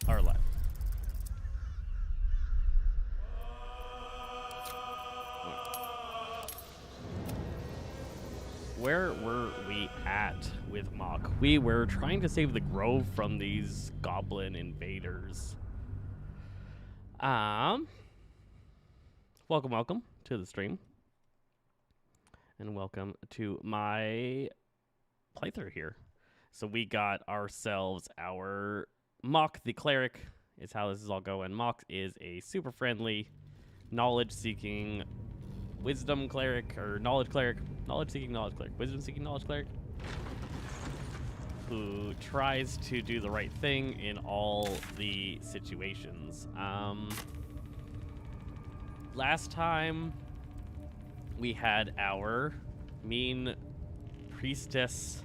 are live. Where were we at with Mock? We were trying to save the grove from these goblin invaders. Welcome to the stream. And welcome to my playthrough here. So we got ourselves our Mock the Cleric is how this is all going. Mock is a super friendly, knowledge-seeking wisdom cleric, or knowledge cleric, knowledge-seeking knowledge cleric, wisdom-seeking knowledge cleric, who tries to do the right thing in all the situations. Last time we had our mean priestess.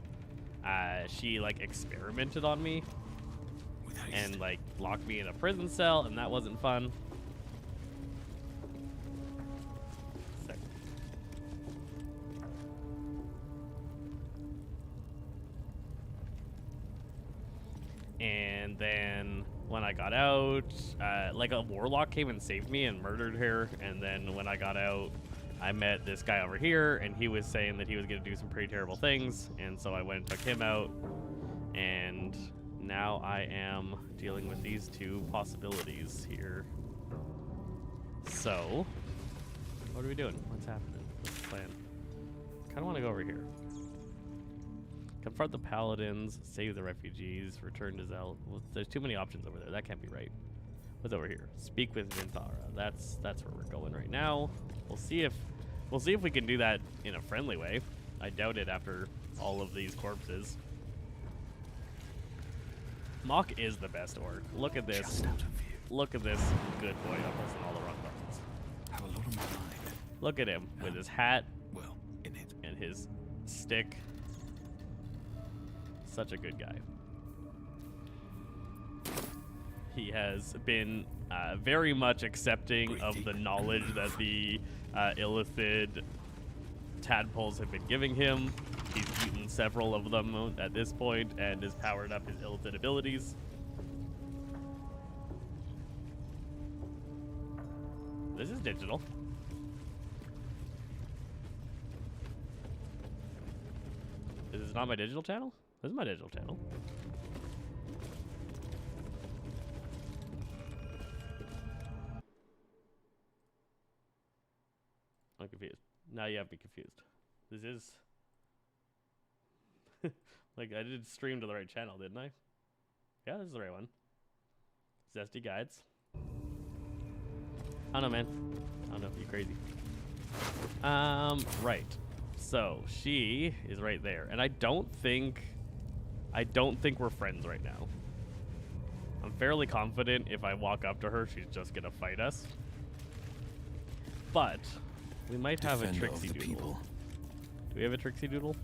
She like experimented on me and like locked me in a prison cell, and that wasn't fun. And then when I got out, like a warlock came and saved me and murdered her. And then when I got out, I met this guy over here, and he was saying that he was going to do some pretty terrible things. And so I went and took him out. And now I am dealing with these two possibilities here. So, what are we doing? What's happening? What's the plan? Kind of want to go over here. Confront the paladins, save the refugees, return to Zel. Well, there's too many options over there. That can't be right. What's over here? Speak with Vintara. That's where we're going right now. We'll see if we can do that in a friendly way. I doubt it after all of these corpses. Mock is the best orc. Look at this. Look at this good boy. I'm pressing all the wrong buttons. Have a lot on my mind. Look at him with his hat. Well, in it. And his stick. Such a good guy. He has been very much accepting of the knowledge that the illithid tadpoles have been giving him. He's eaten several of them at this point and has powered up his illithid abilities. This is digital. This is not my digital channel? This is my digital channel. I'm confused. Now you have me confused. This is... like, I did stream to the right channel, didn't I? Yeah, this is the right one. Zesty Guides. I don't know, man. I don't know. You crazy. Right. So, she is right there. And I don't think we're friends right now. I'm fairly confident if I walk up to her, she's just gonna fight us. But we might have a Trixie Doodle. Do we have a Trixie Doodle?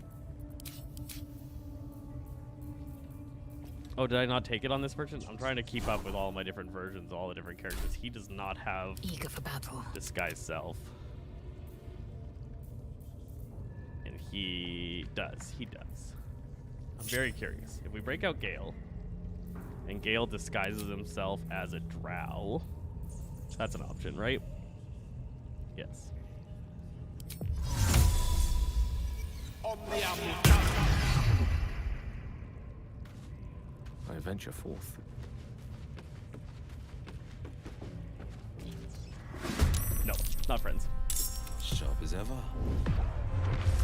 Oh, did I not take it on this version? I'm trying to keep up with all my different versions, all the different characters. He does not have eager for battle. Disguise Self. And he does. He does. I'm very curious. If we break out Gale, and Gale disguises himself as a drow, that's an option, right? Yes. I venture forth. No, not friends. Sharp as ever.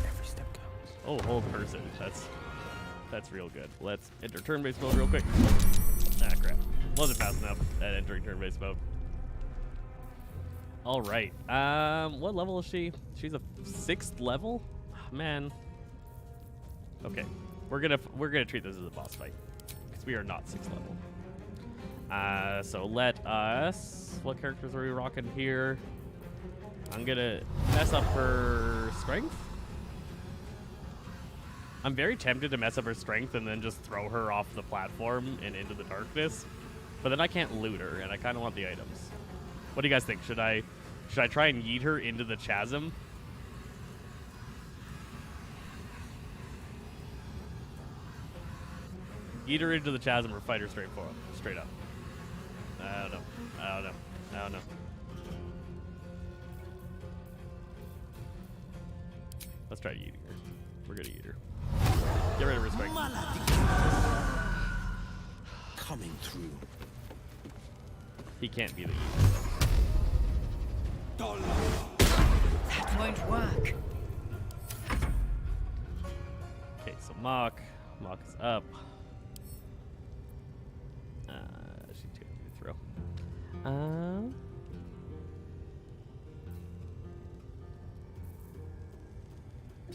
Every step counts. Oh, hold person. That's real good. Let's enter turn-based mode real quick. Ah, crap. Wasn't fast enough at entering turn-based mode. All right. What level is she? She's a 6th level? Man. Okay. We're gonna treat this as a boss fight because we are not 6th level. So let us. What characters are we rocking here? I'm gonna mess up her strength. I'm very tempted to mess up her strength and then just throw her off the platform and into the darkness, but then I can't loot her, and I kind of want the items. What do you guys think? Should I try and yeet her into the chasm? Eat her into the chasm or fight her straight up. I don't know. Let's try eating her. We're gonna eat her. Get rid of respect. Coming through. He can't be the eater. That won't work. Okay, so Mock is up. She's too easy to throw.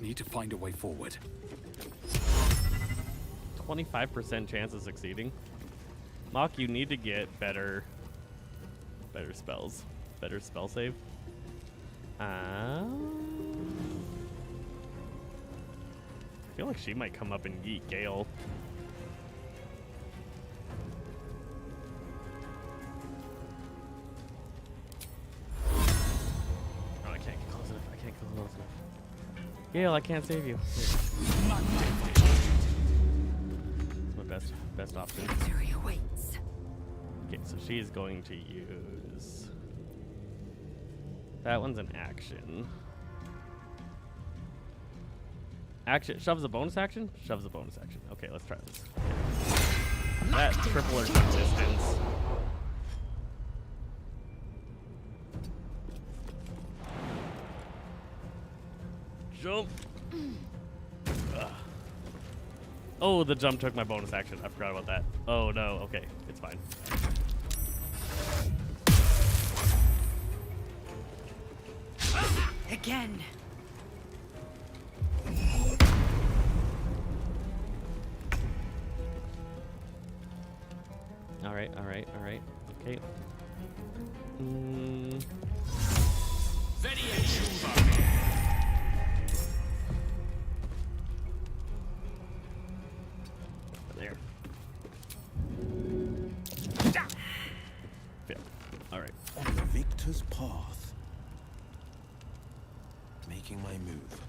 Need to find a way forward. 25% chance of succeeding. Mock, you need to get better spells. Better spell save. I feel like she might come up and yeet Gale. Oh, I can't get close enough. Gale, I can't save you. It's my best option. Victory awaits. Okay, so she's going to use... That one's an action. Shoves a bonus action? Shoves a bonus action. Okay, let's try this. Okay. That triple her jump distance. Jump! Ugh. Oh, the jump took my bonus action. I forgot about that. Oh no, okay, it's fine. Again. Alright. Okay. There. Yeah. Alright. On the victor's path. Making my move.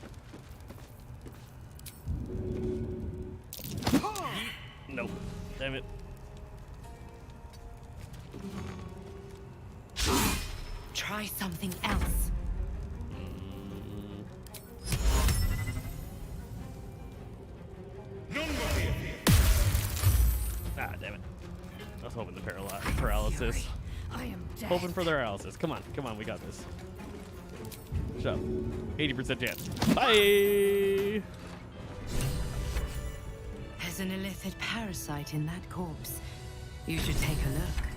Nope. Damn it. Try something else. Ah, damn it. I was hoping the paralysis. I am dead. Hoping for the paralysis. Come on, we got this. Shove. 80% chance. Bye! There's an illithid parasite in that corpse. You should take a look.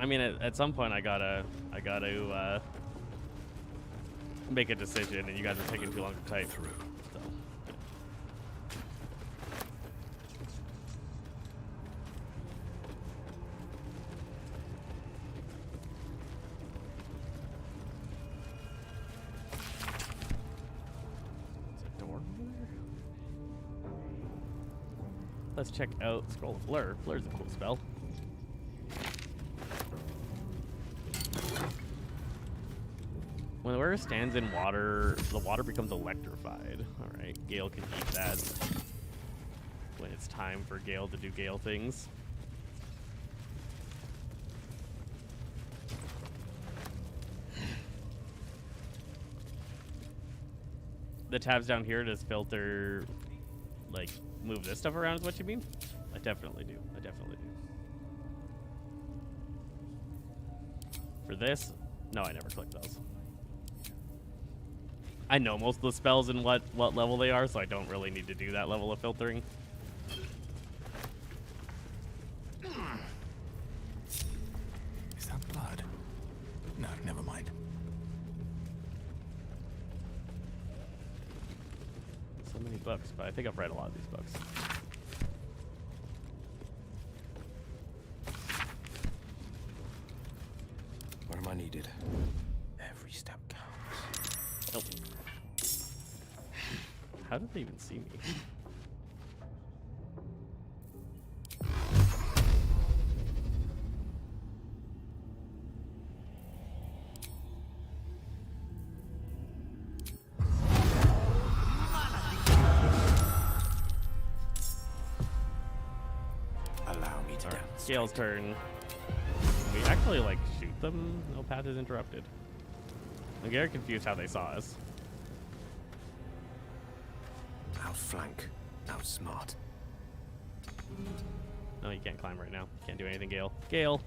I mean, at some point I gotta make a decision, and you guys are taking too long to type through. So. Is a door over there? Let's check out Scroll of Blur. Blur's a cool spell. When the wearer stands in water, the water becomes electrified. Alright, Gale can eat that when it's time for Gale to do Gale things. The tabs down here just filter, like, move this stuff around is what you mean? I definitely do. For this, no, I never click those. I know most of the spells and what level they are, so I don't really need to do that level of filtering. Is that blood? No, never mind. So many books, but I think I've read a lot of these books. Where am I needed? Every step counts. Nope. How did they even see me? Allow me to Alright, demonstrate. Gale's turn. We actually like shoot them. No path is interrupted. I'm very confused how they saw us. Outflank. Outsmart. No, you can't climb right now. Can't do anything, Gale. Gale.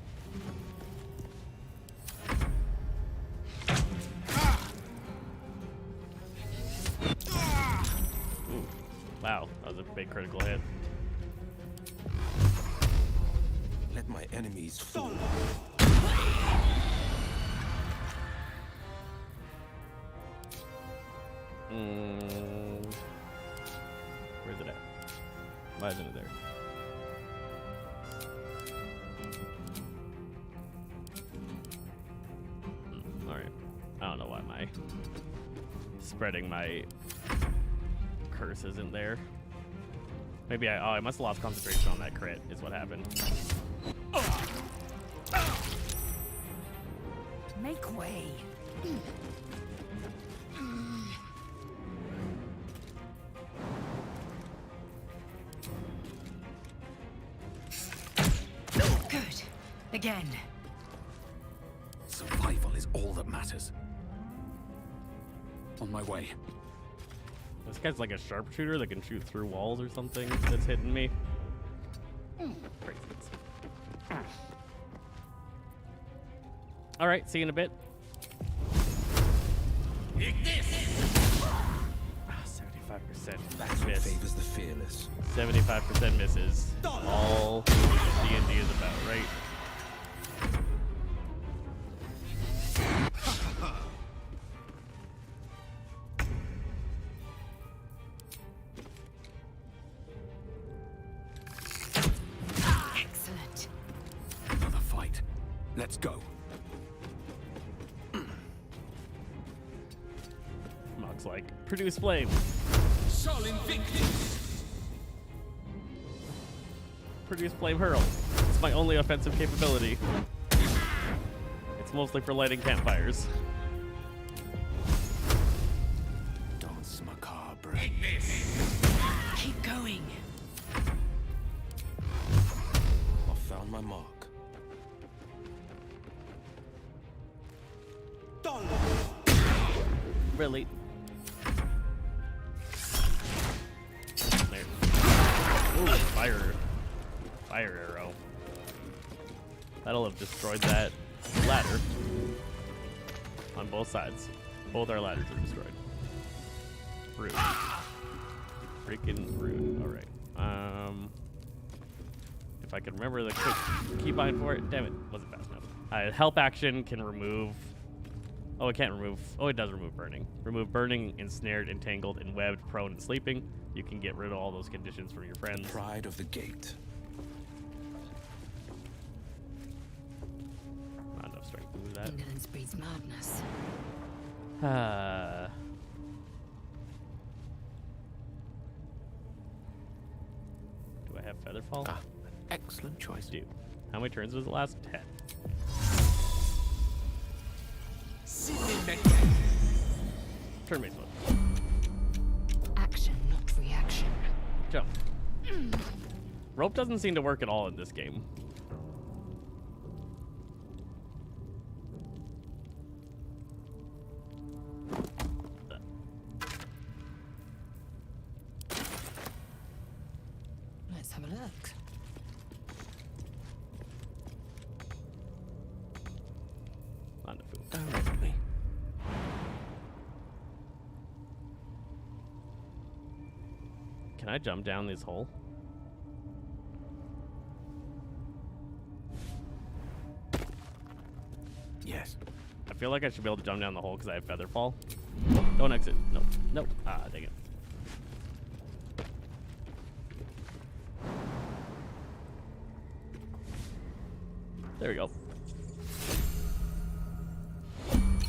Ooh. Wow, that was a big critical hit. Let my enemies fall. Where's it at? Why isn't it there? Alright. I don't know why my spreading my curse isn't there. Maybe I must have lost concentration on that crit is what happened. Make way. Good. Again. Survival is all that matters. On my way. This guy's like a sharpshooter that can shoot through walls or something that's hitting me. Crazy. Alright, see you in a bit. 75% Battle miss. favors the fearless. 75% misses. All D&D is about, right? Excellent. Another fight. Let's go. Mock's like, produce flame. Sol Invictus. Produce flame hurl. It's my only offensive capability. It's mostly for lighting campfires. Dance macabre. Keep going. I found my mark. Really? There. Ooh, fire arrow. That'll have destroyed that ladder. On both sides. Both our ladders are destroyed. Rude. Freaking rude. Alright. If I can remember the quick keybind for it. Damn it, wasn't fast enough. Help action can remove. Oh, it can't remove. Oh, it does remove burning. Remove burning, ensnared, entangled, and webbed, prone, and sleeping. You can get rid of all those conditions from your friends. Pride of the gate. Not enough strength to move that. Indolence breeds madness. Do I have Featherfall? Ah, excellent choice. Do. How many turns was it last? 10. Turn base mode. Action, not reaction. Jump. Rope doesn't seem to work at all in this game. Let's have a look. On the food. Directly. Can I jump down this hole? Yes. I feel like I should be able to jump down the hole because I have Featherfall. Don't exit. Nope. Nope. Ah, dang it. There we go.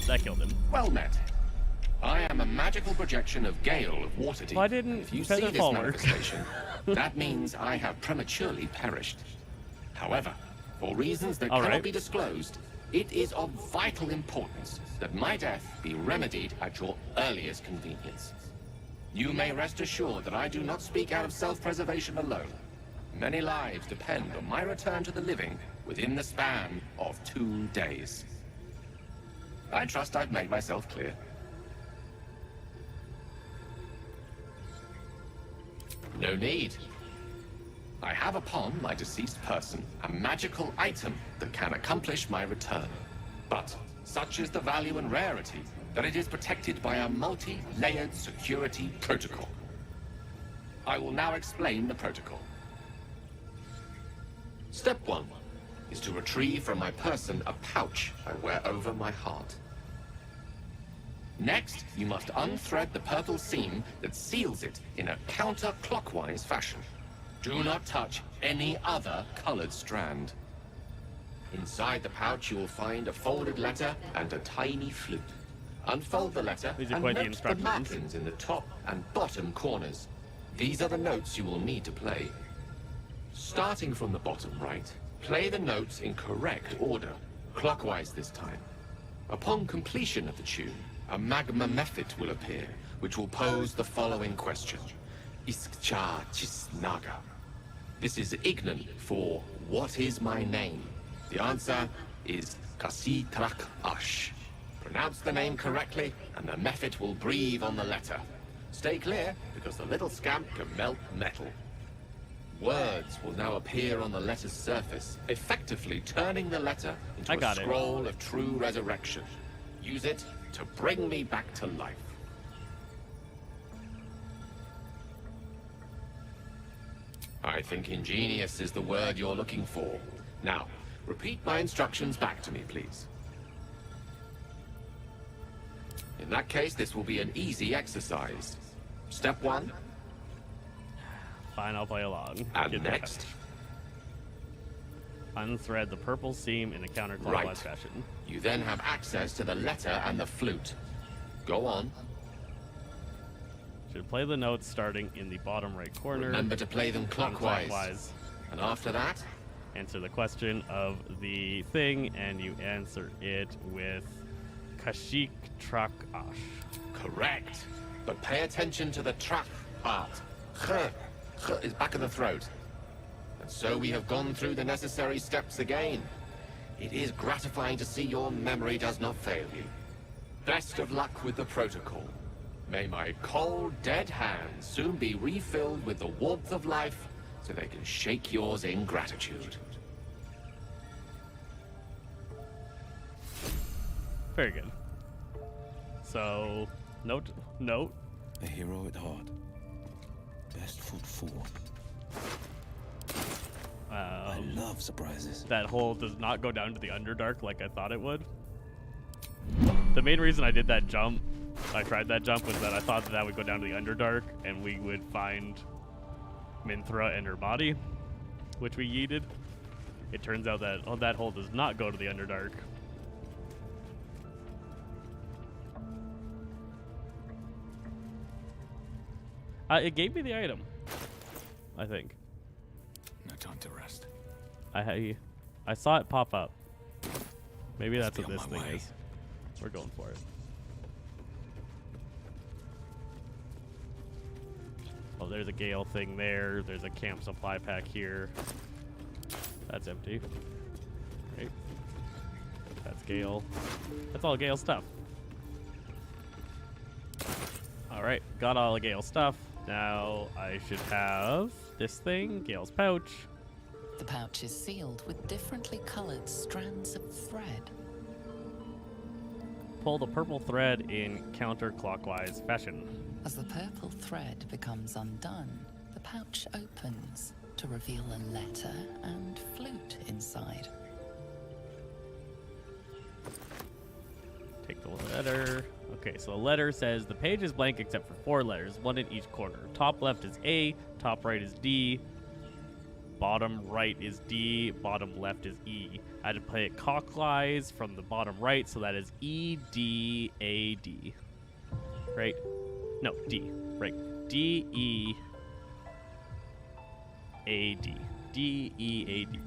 That killed him. Well met. I am am a magical projection of Gale of Waterdeep. Why didn't If you feather see this fall work? manifestation, that means I have prematurely perished. However, for reasons that All cannot right. be disclosed, it is of vital importance that my death be remedied at your earliest convenience. You may rest assured that I do not speak out of self-preservation alone. Many lives depend on my return to the living within the span of 2 days. I trust I've made myself clear. No need. I have upon my deceased person a magical item that can accomplish my return. But such is the value and rarity that it is protected by a multi-layered security protocol. I will now explain the protocol. Step 1 is to retrieve from my person a pouch I wear over my heart. Next, you must unthread the purple seam that seals it in a counterclockwise fashion. Do not touch any other colored strand. Inside the pouch, you will find a folded letter and a tiny flute. Unfold the letter These are and quite the note the instructions. markings in the top and bottom corners. These are the notes you will need to play. Starting from the bottom right, play the notes in correct order, clockwise this time. Upon completion of the tune, a magma method will appear, which will pose the following question. Iskcha Chisnaga. This is Ignan for what is my name? The answer is Kasitrak Ash. Pronounce the name correctly, and the method will breathe on the letter. Stay clear, because the little scamp can melt metal. Words will now appear on the letter's surface, effectively turning the letter into I a got it. scroll of true resurrection. Use it to bring me back to life. I think ingenious is the word you're looking for. Now, repeat my instructions back to me, please. In that case, this will be an easy exercise. Step 1, Fine, I'll play along. and Get the next. pouch. Unthread the purple seam in a counterclockwise Right. fashion. You then have access to the letter and the flute. Go on. Should play the notes starting in the bottom right corner. Remember to play them clockwise. Clockwise. And after that, Answer the question of the thing, and you answer it with Kashik Trak Ash. correct. But pay attention to the trap part. Kh. Kh is back of the throat. And so we have gone through the necessary steps again. It is gratifying to see your memory does not fail you. Best of luck with the protocol. May my cold, dead hands soon be refilled with the warmth of life so they can shake yours in gratitude. Very good. So, note. A hero at heart. Best foot forward. I love surprises. That hole does not go down to the Underdark like I thought it would. The main reason I did that jump, I tried that jump, was that I thought that would go down to the Underdark and we would find Minthra and her body, which we yeeted. It turns out that that hole does not go to the Underdark. It gave me the item, I think. No time to rest. I saw it pop up. Maybe that's be what on this my thing way. is. We're going for it. Oh, there's a Gale thing there. There's a camp supply pack here. That's empty. Right. That's Gale. That's all Gale stuff. Alright, got all the Gale stuff. Now I should have this thing, Gale's pouch. The pouch is sealed with differently colored strands of thread. Pull the purple thread in counterclockwise fashion. As the purple thread becomes undone, the pouch opens to reveal a letter and flute inside. Take the letter. Okay, so the letter says the page is blank except for 4 letters, 1 in each corner. Top left is A, top right is D, bottom right is D, bottom left is E. I had to play it clockwise from the bottom right, so that is E, D, A, D. right? No, D. Right. D-E-A-D. D-E-A-D.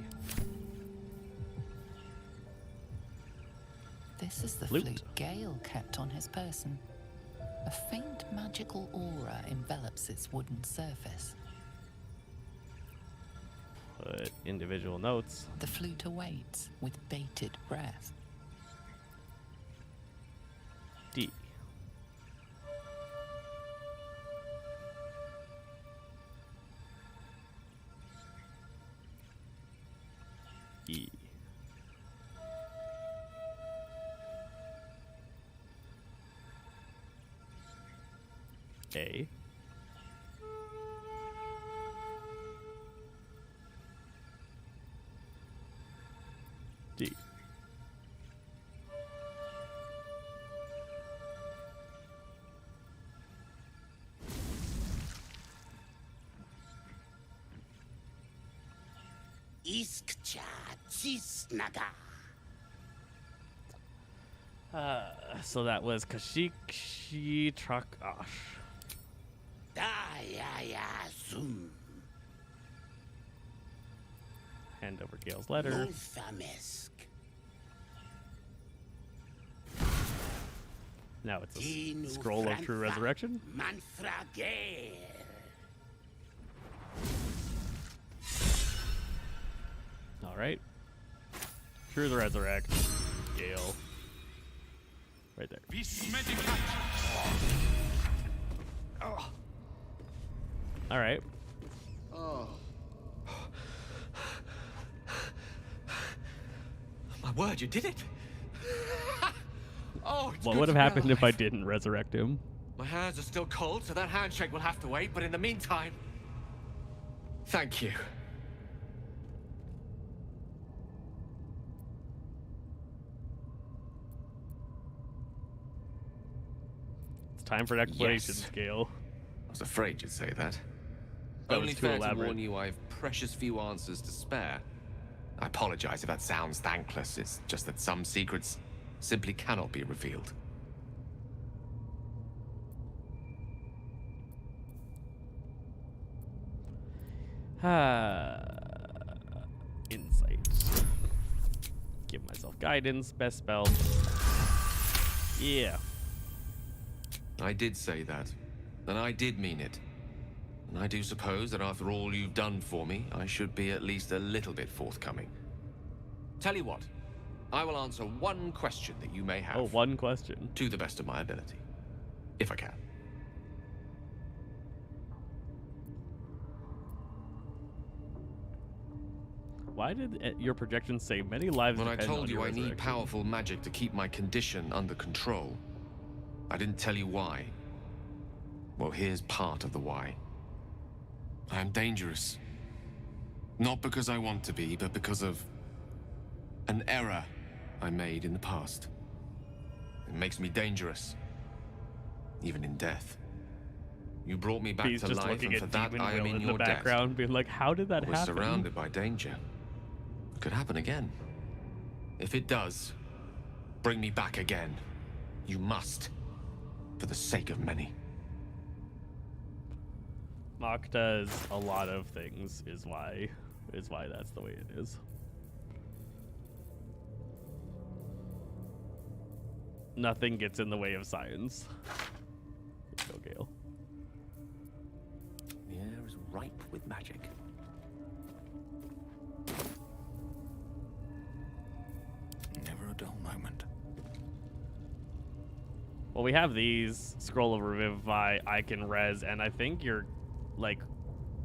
This is the Flute. flute Gale kept on his person. A faint magical aura envelops its wooden surface. Put individual notes. The flute awaits with bated breath. D. E. A. D. Iskcha Cisnaga. So that was Kashikshi Trakash. Daya Zum. Hand over Gale's letter. Multhamesk. Now it's a Dinu scroll of true Frantha resurrection. Manthrager. All right. True the resurrect. Gale. Right there. All right. My word, you did it! Oh, it's What good would to have be happened if I alive. didn't resurrect him? My hands are still cold, so that handshake will have to wait, but in the meantime... Thank you. It's time for an explanation, Yes. Gale. I was afraid you'd say that. That Only was too fair to elaborate. warn you I've precious few answers to spare. I apologize if that sounds thankless. It's just that some secrets simply cannot be revealed. Insight. Give myself guidance. Best spell. Yeah. I did say that, and I did mean it. And I do suppose that after all you've done for me, I should be at least a little bit forthcoming. Tell you what, I will answer one question that you may have. Oh, one question. To the best of my ability. If I can. Why did your projections say many lives When I depend on told you your I need resurrection? powerful magic to keep my condition under control, I didn't tell you why. Well, here's part of the why. I am dangerous. Not because I want to be, but because of an error I made in the past. It makes me dangerous, even in death. You brought me back He's to just life, looking and for at that Demon I am Will in in your the debt. background, being like, "How did that We're happen?" surrounded by danger. It could happen again. If it does, bring me back again. You must, for the sake of many. Mock does a lot of things, is why that's the way it is. Nothing gets in the way of science. Go, Gale. The air is ripe with magic. Never a dull moment. Well, we have these Scroll of Revivify, I can res, and I think your like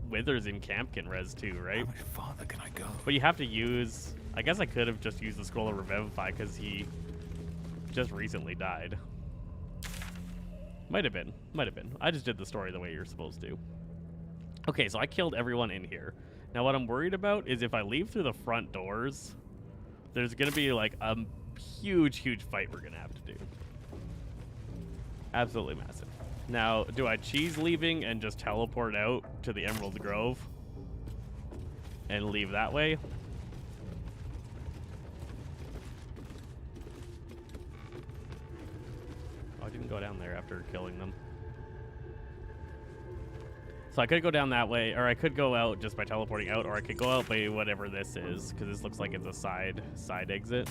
Withers in camp can res too, right? How much farther can I go? But you have to use. I guess I could have just used the Scroll of Revivify because he just recently died. Might have been. Might have been. I just did the story the way you're supposed to. Okay, so I killed everyone in here. Now what I'm worried about is if I leave through the front doors, there's going to be like a huge, huge fight we're going to have to do. Absolutely massive. Now, do I cheese leaving and just teleport out to the Emerald Grove and leave that way? I didn't go down there after killing them. So I could go down that way, or I could go out just by teleporting out, or I could go out by whatever this is, because this looks like it's a side exit.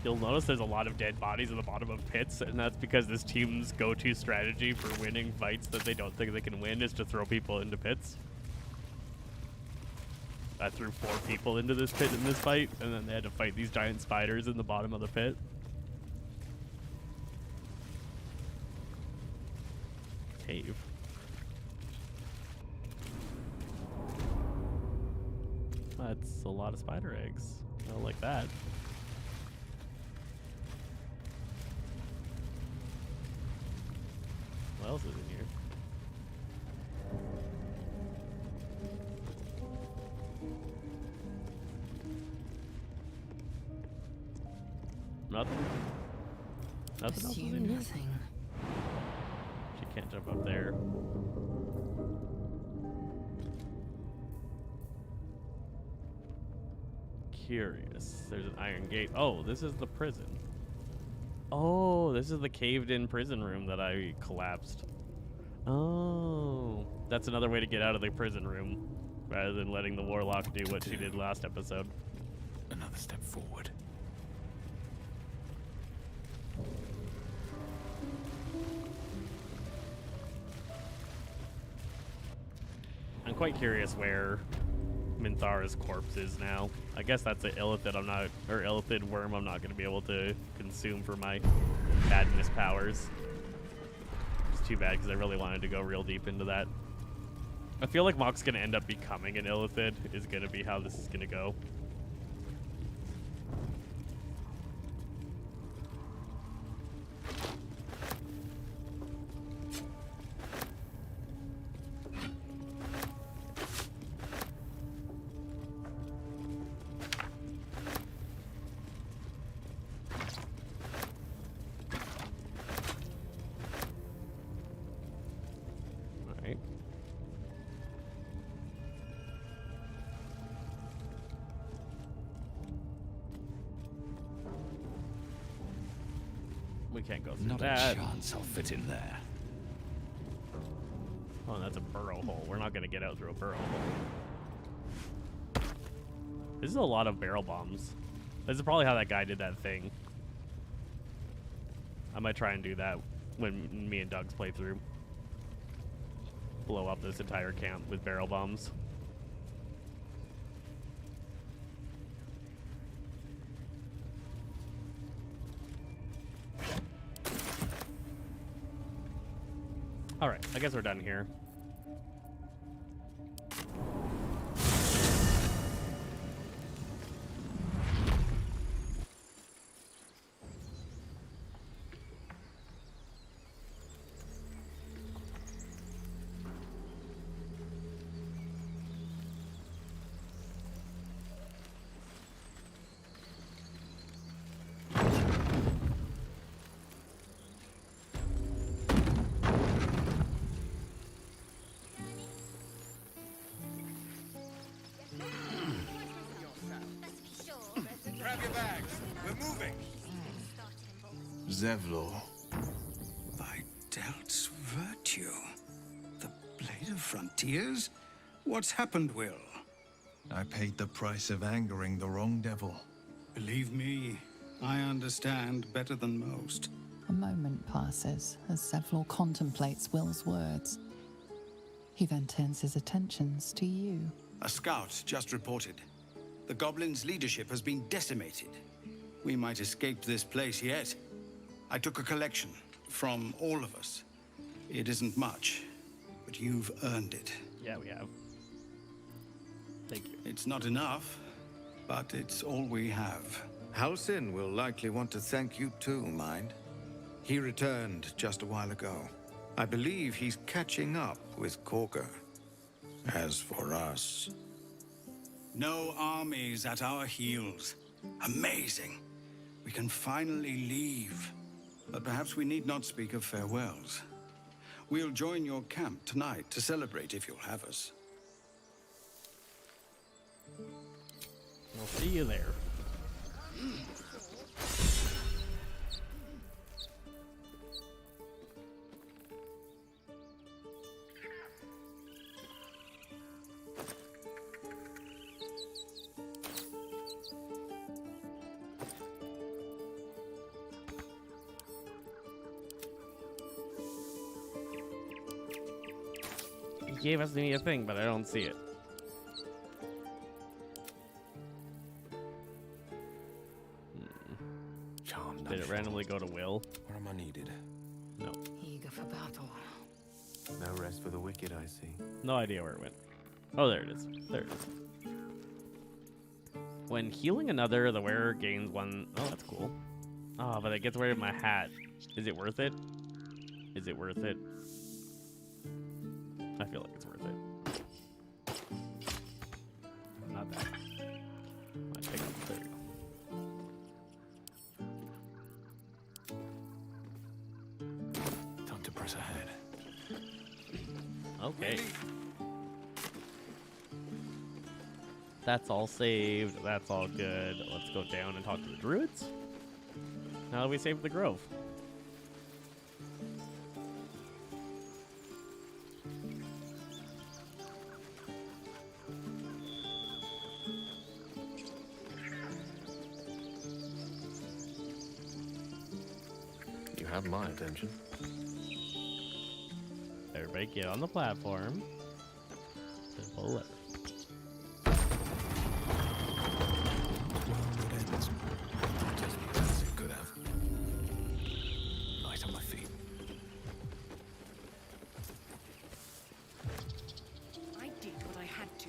You'll notice there's a lot of dead bodies at the bottom of pits, and that's because this team's go-to strategy for winning fights that they don't think they can win is to throw people into pits. I threw 4 people into this pit in this fight, and then they had to fight these giant spiders in the bottom of the pit. Cave. That's a lot of spider eggs. I don't like that. What else is in here? Nothing. Nothing else is in here. Nothing. She can't jump up there. Curious. There's an iron gate. Oh, this is the prison. Oh, this is the caved-in prison room that I collapsed. Oh, that's another way to get out of the prison room, rather than letting the warlock do what she did last episode. Another step forward. I'm quite curious where Minthara's corpse is now. I guess that's an illithid illithid worm I'm not going to be able to consume for my badness powers. It's too bad because I really wanted to go real deep into that. I feel like Mock's going to end up becoming an illithid is going to be how this is going to go. We can't go through Not that. a chance I'll fit in there. Oh, that's a burrow hole. We're not going to get out through a burrow hole. This is a lot of barrel bombs. This is probably how that guy did that thing. I might try and do that when me and Doug's play through. Blow up this entire camp with barrel bombs. Alright, I guess we're done here. Grab your bags. We're moving. Zevlor. By Delt's virtue. The Blade of Frontiers? What's happened, Will? I paid the price of angering the wrong devil. Believe me, I understand better than most. A moment passes as Zevlor contemplates Will's words. He then turns his attentions to you. A scout just reported. The goblins' leadership has been decimated. We might escape this place yet. I took a collection from all of us. It isn't much, but you've earned it. Yeah, we have. Thank you. It's not enough, but it's all we have. Halsin will likely want to thank you too, mind. He returned just a while ago. I believe he's catching up with Korga. As for us... No armies at our heels. Amazing. We can finally leave. but perhaps we need not speak of farewells. We'll join your camp tonight to celebrate if you'll have us. We'll see you there. He gave us a thing, but I don't see it. Did it randomly go to Will? Where am I needed? No. Eager for battle. No rest for the wicked, I see. No idea where it went. Oh, there it is. There it is. When healing another, the wearer gains one. Oh, that's cool. Oh, but it gets rid of my hat. Is it worth it? Is it worth it? I feel like it's worth it. Not that. I pick up. There you go. Time to press ahead. Okay. That's all saved. That's all good. Let's go down and talk to the druids. Now that we saved the grove. You have my attention. Everybody get on the platform. Simple letter. As it could have. Light on my feet. I did what I had to.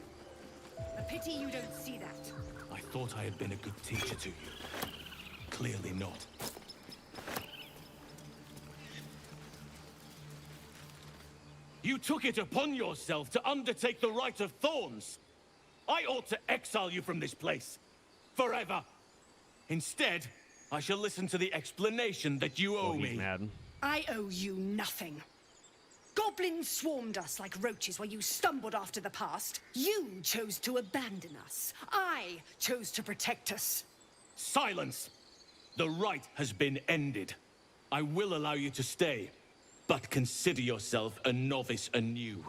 A pity you don't see that. I thought I had been a good teacher to you. Clearly not. You took it upon yourself to undertake the Rite of Thorns. I ought to exile you from this place. Forever. Instead, I shall listen to the explanation that you owe me. Mad. I owe you nothing. Goblins swarmed us like roaches while you stumbled after the past. You chose to abandon us. I chose to protect us. Silence! The rite has been ended. I will allow you to stay, but consider yourself a novice anew.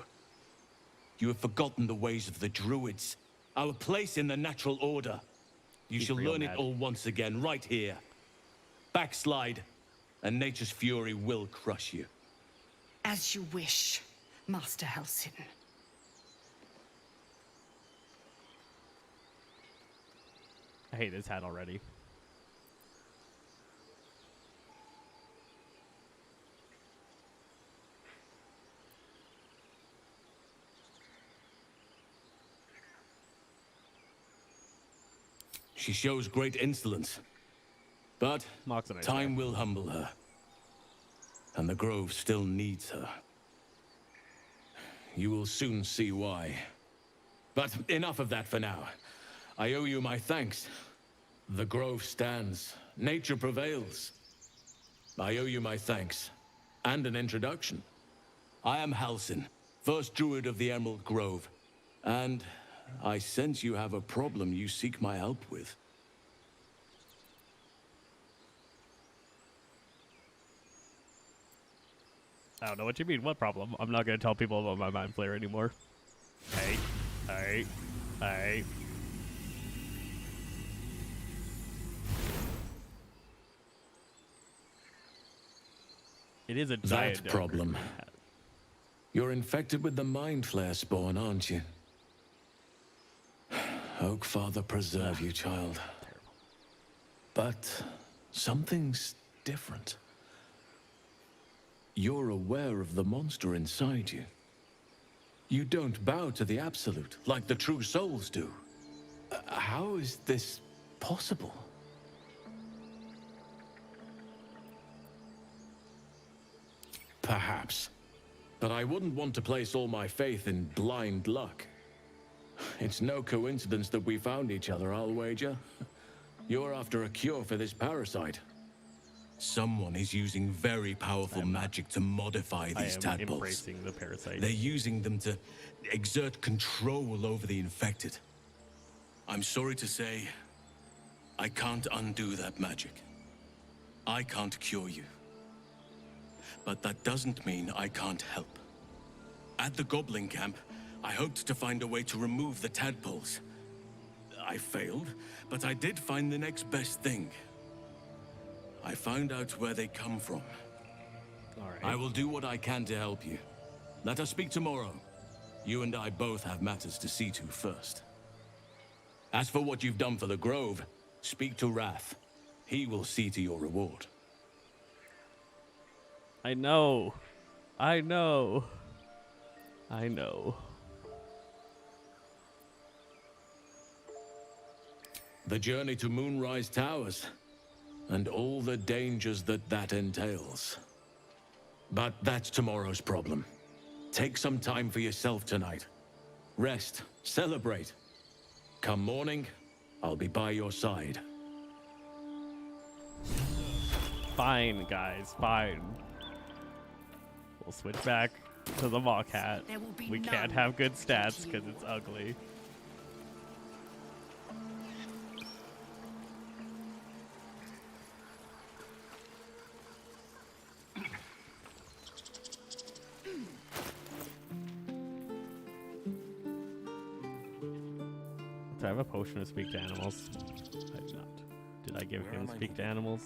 You have forgotten the ways of the druids, our place in the natural order. You shall learn it all once again, right here. Backslide, and nature's fury will crush you. As you wish, Master Halsin. I hate this hat already. She shows great insolence, but time will humble her. And the grove still needs her. You will soon see why. But enough of that for now. I owe you my thanks. The grove stands. Nature prevails. I owe you my thanks. And an introduction. I am Halsin, first druid of the Emerald Grove. And I sense you have a problem you seek my help with. I don't know what you mean. What problem? I'm not going to tell people about my mind flayer anymore. Hey. Hey. Hey. It is a giant That problem. You're infected with the mind flare spawn, aren't you? Oak Father preserve you, child. But something's different. You're aware of the monster inside you. You don't bow to the Absolute, like the true souls do. How is this possible? Perhaps. But I wouldn't want to place all my faith in blind luck. It's no coincidence that we found each other, I'll wager. You're after a cure for this parasite. Someone is using very powerful magic to modify I these am tadpoles. embracing the parasite. They're using them to exert control over the infected. I'm sorry to say, I can't undo that magic. I can't cure you. But that doesn't mean I can't help. At the Goblin camp, I hoped to find a way to remove the tadpoles. I failed, but I did find the next best thing. I found out where they come from. All right. I will do what I can to help you. Let us speak tomorrow. You and I both have matters to see to first. As for what you've done for the Grove, speak to Wrath. He will see to your reward. I know. I know. I know. The journey to Moonrise Towers, and all the dangers that entails. But that's tomorrow's problem. Take some time for yourself tonight. Rest, celebrate. Come morning, I'll be by your side. Fine, guys, fine. We'll switch back to the Maw Cat. We can't have good stats because it's ugly. Do I have a potion to speak to animals? I do not. Did I give him speak to animals?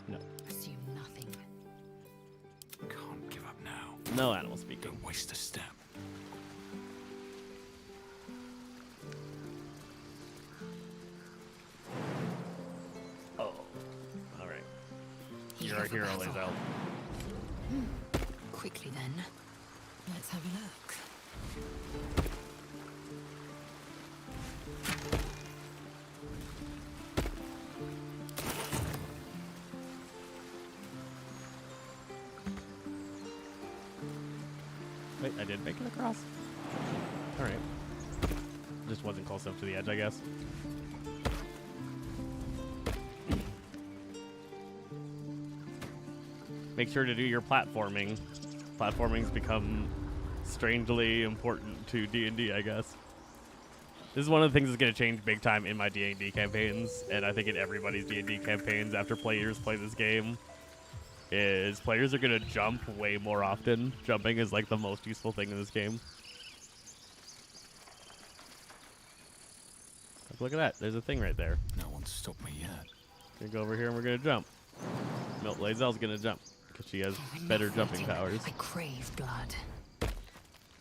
No. Assume nothing. Can't give up now. No animal speaking. Don't waste a step. Oh. Alright. You're our hero, Lazel. Quickly then, let's have a look. Wait, I did make it across. Alright. Just wasn't close enough to the edge, I guess. Make sure to do your platforming. Platforming's become strangely important to D&D, I guess. This is one of the things that's going to change big time in my D&D campaigns, and I think in everybody's D&D campaigns after players play this game, is players are going to jump way more often. Jumping is like the most useful thing in this game. Look at that. There's a thing right there. No one's stopped me yet. Gonna go over here and we're gonna jump. Milt Lazel's gonna jump because she has better jumping powers. I crave blood.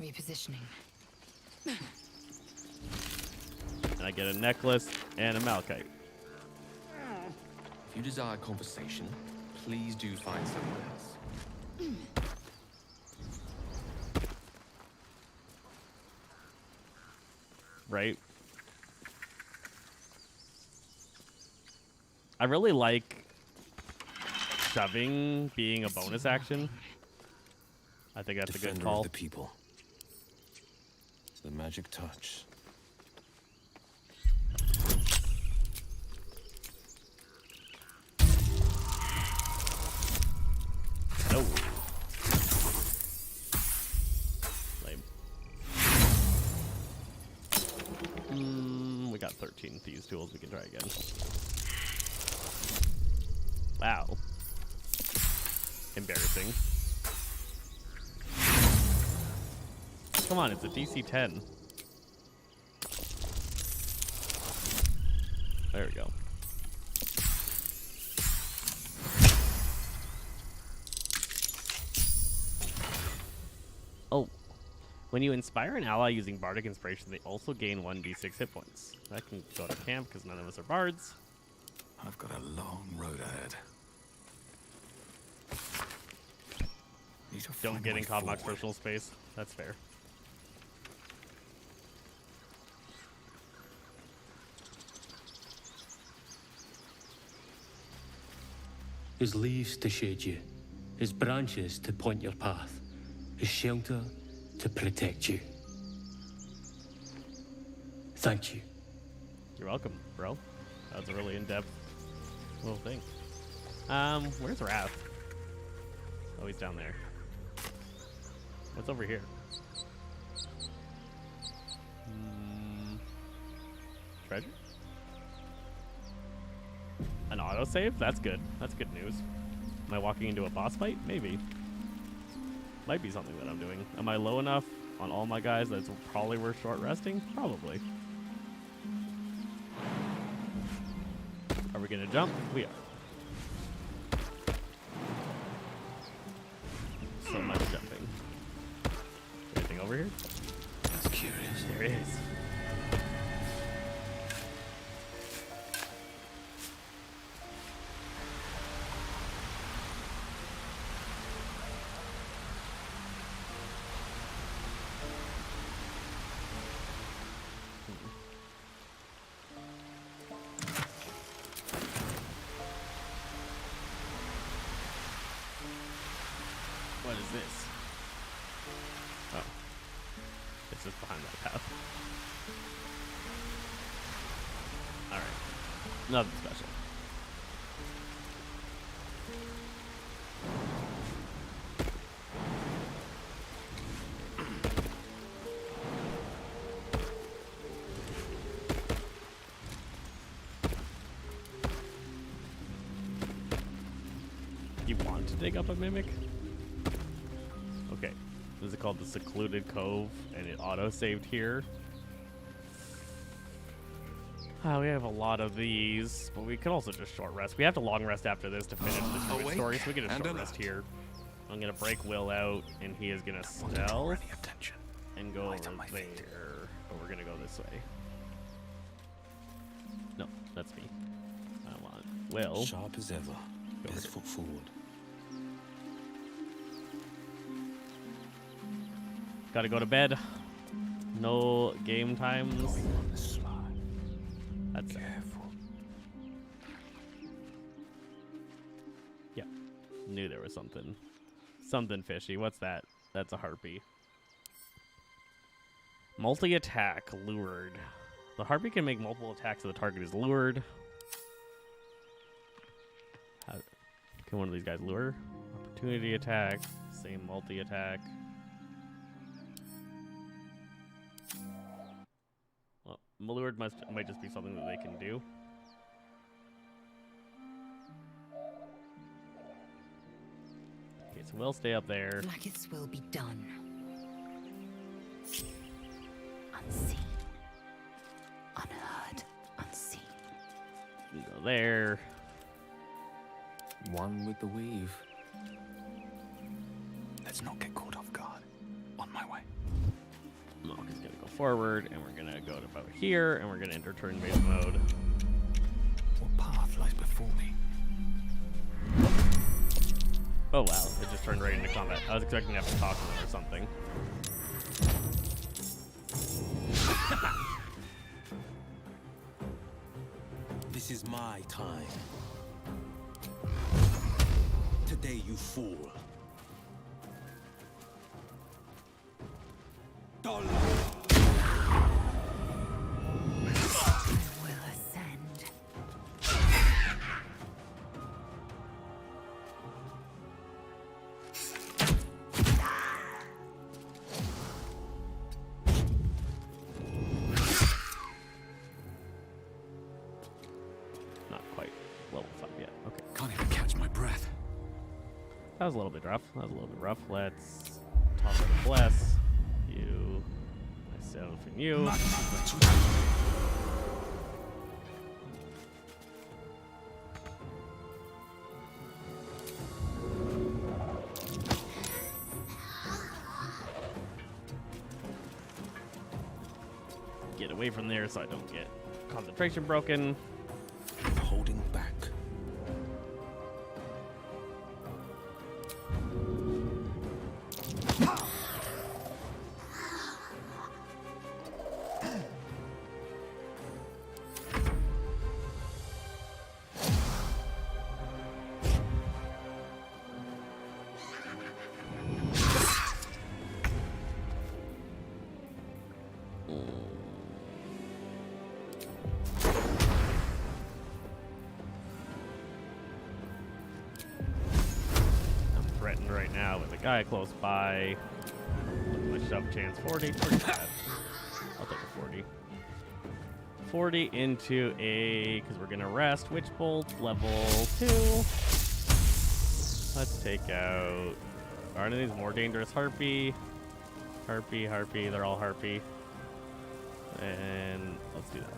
Repositioning. And I get a necklace and a malachite. If you desire conversation, please do find someone else. Right? I really like shoving being a bonus action. I think that's a good call. Of the people. The magic touch. No. Lame. We got 13 thieves tools. We can try again. Wow. Embarrassing. Come on, it's a DC 10. There we go. Oh. When you inspire an ally using Bardic Inspiration, they also gain 1d6 hit points. I can go to camp because none of us are bards. I've got a long road ahead. Don't get in Kovmak's personal space. That's fair. His leaves to shade you, his branches to point your path, his shelter to protect you. Thank you. You're welcome, bro. That was a really in-depth little thing. Where's Wrath? Oh, he's down there. What's over here? Treasure? An autosave? That's good. That's good news. Am I walking into a boss fight? Maybe. Might be something that I'm doing. Am I low enough on all my guys that it's probably worth short resting? Probably. Are we gonna jump? We are. So much jumping. Anything over here? That's curious. There it is. What is this? Oh. It's just behind that path. Alright. Nothing special. You want to dig up a mimic? Okay. This is called the Secluded Cove, and it auto-saved here. We have a lot of these, but we could also just short rest. We have to long rest after this to finish the Druid story, so we can just short rest here. I'm gonna break Will out, and he is gonna stealth and go over there. But we're gonna go this way. No, that's me. I want Will. Sharp as ever. Best foot forward. Gotta go to bed. No game times. That's careful. Yeah. Knew there was something. Something fishy. What's that? That's a harpy. Multi-attack. Lured. The harpy can make multiple attacks if the target is lured. Can one of these guys lure? Opportunity attack. Same multi-attack. Well, lured might just be something that they can do. Okay, so we'll stay up there. Blackets will be done. Unseen. Unheard. Unseen. We go there. One with the weave. Let's not get caught off guard. On my way. Mark is gonna go forward, and we're gonna go to about here, and we're gonna enter turn-based mode. What path lies before me? Oh wow, it just turned right into combat. I was expecting to have to talk to them or something. This is my time. Today, you fool. I will ascend. Not quite level 5 yet. Okay. Can't even catch my breath. That was a little bit rough. Let's toss out a bless. You. Myself and you. Get away from there so I don't get concentration broken. I'm holding back. guy close by. My shove chance 40. 40 bad. I'll take a 40. 40 into a, because we're gonna rest. Witch Bolt level 2. Let's take out. Are any of these more dangerous? Harpy, Harpy, Harpy. They're all Harpy. And let's do that.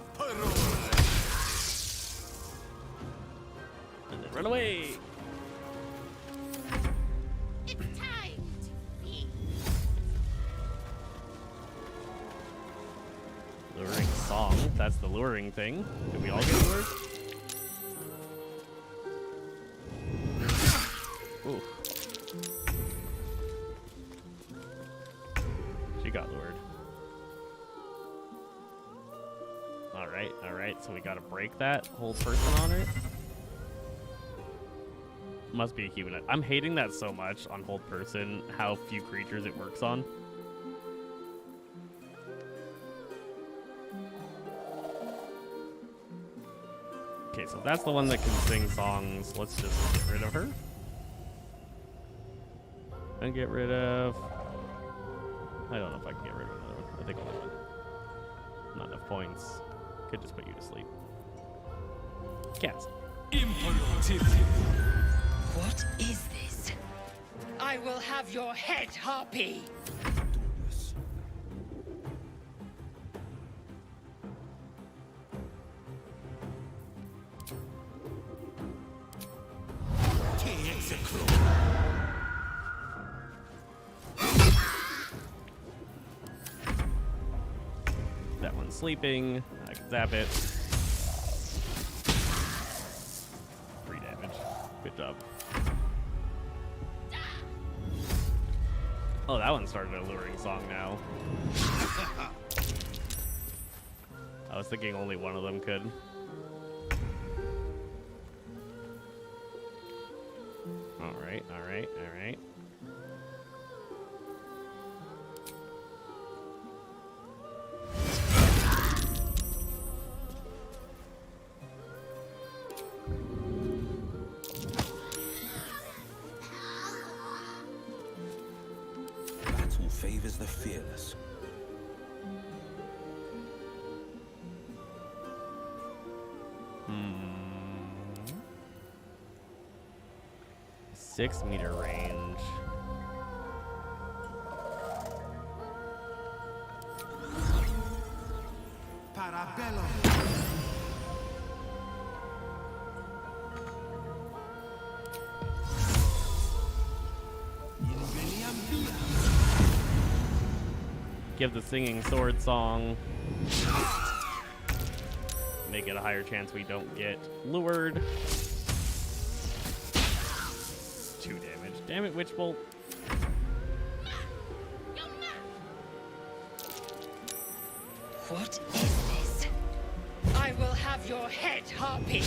And then run away. It's time to feed. Luring song. That's the luring thing. Did we all get lured? Ooh. She got lured. Alright, so we gotta break that. Hold person on her. Must be a human. I'm hating that so much on hold person, how few creatures it works on. Okay, so that's the one that can sing songs. Let's just get rid of her. And get rid of... I don't know if I can get rid of another one. I think only one. Not enough points. Could just put you to sleep. Cast. What is this? I will have your head, Harpy. That one's sleeping. I can zap it. 3 damage. Good job. Oh, that one started a luring song now. I was thinking only one of them could. Alright, alright, alright. Battle favors the fearless. Hmm. 6-meter range. Give the singing sword song. Make it a higher chance we don't get lured. 2 damage. Damn it, Witch Bolt. What is this? I will have your head, Harpy.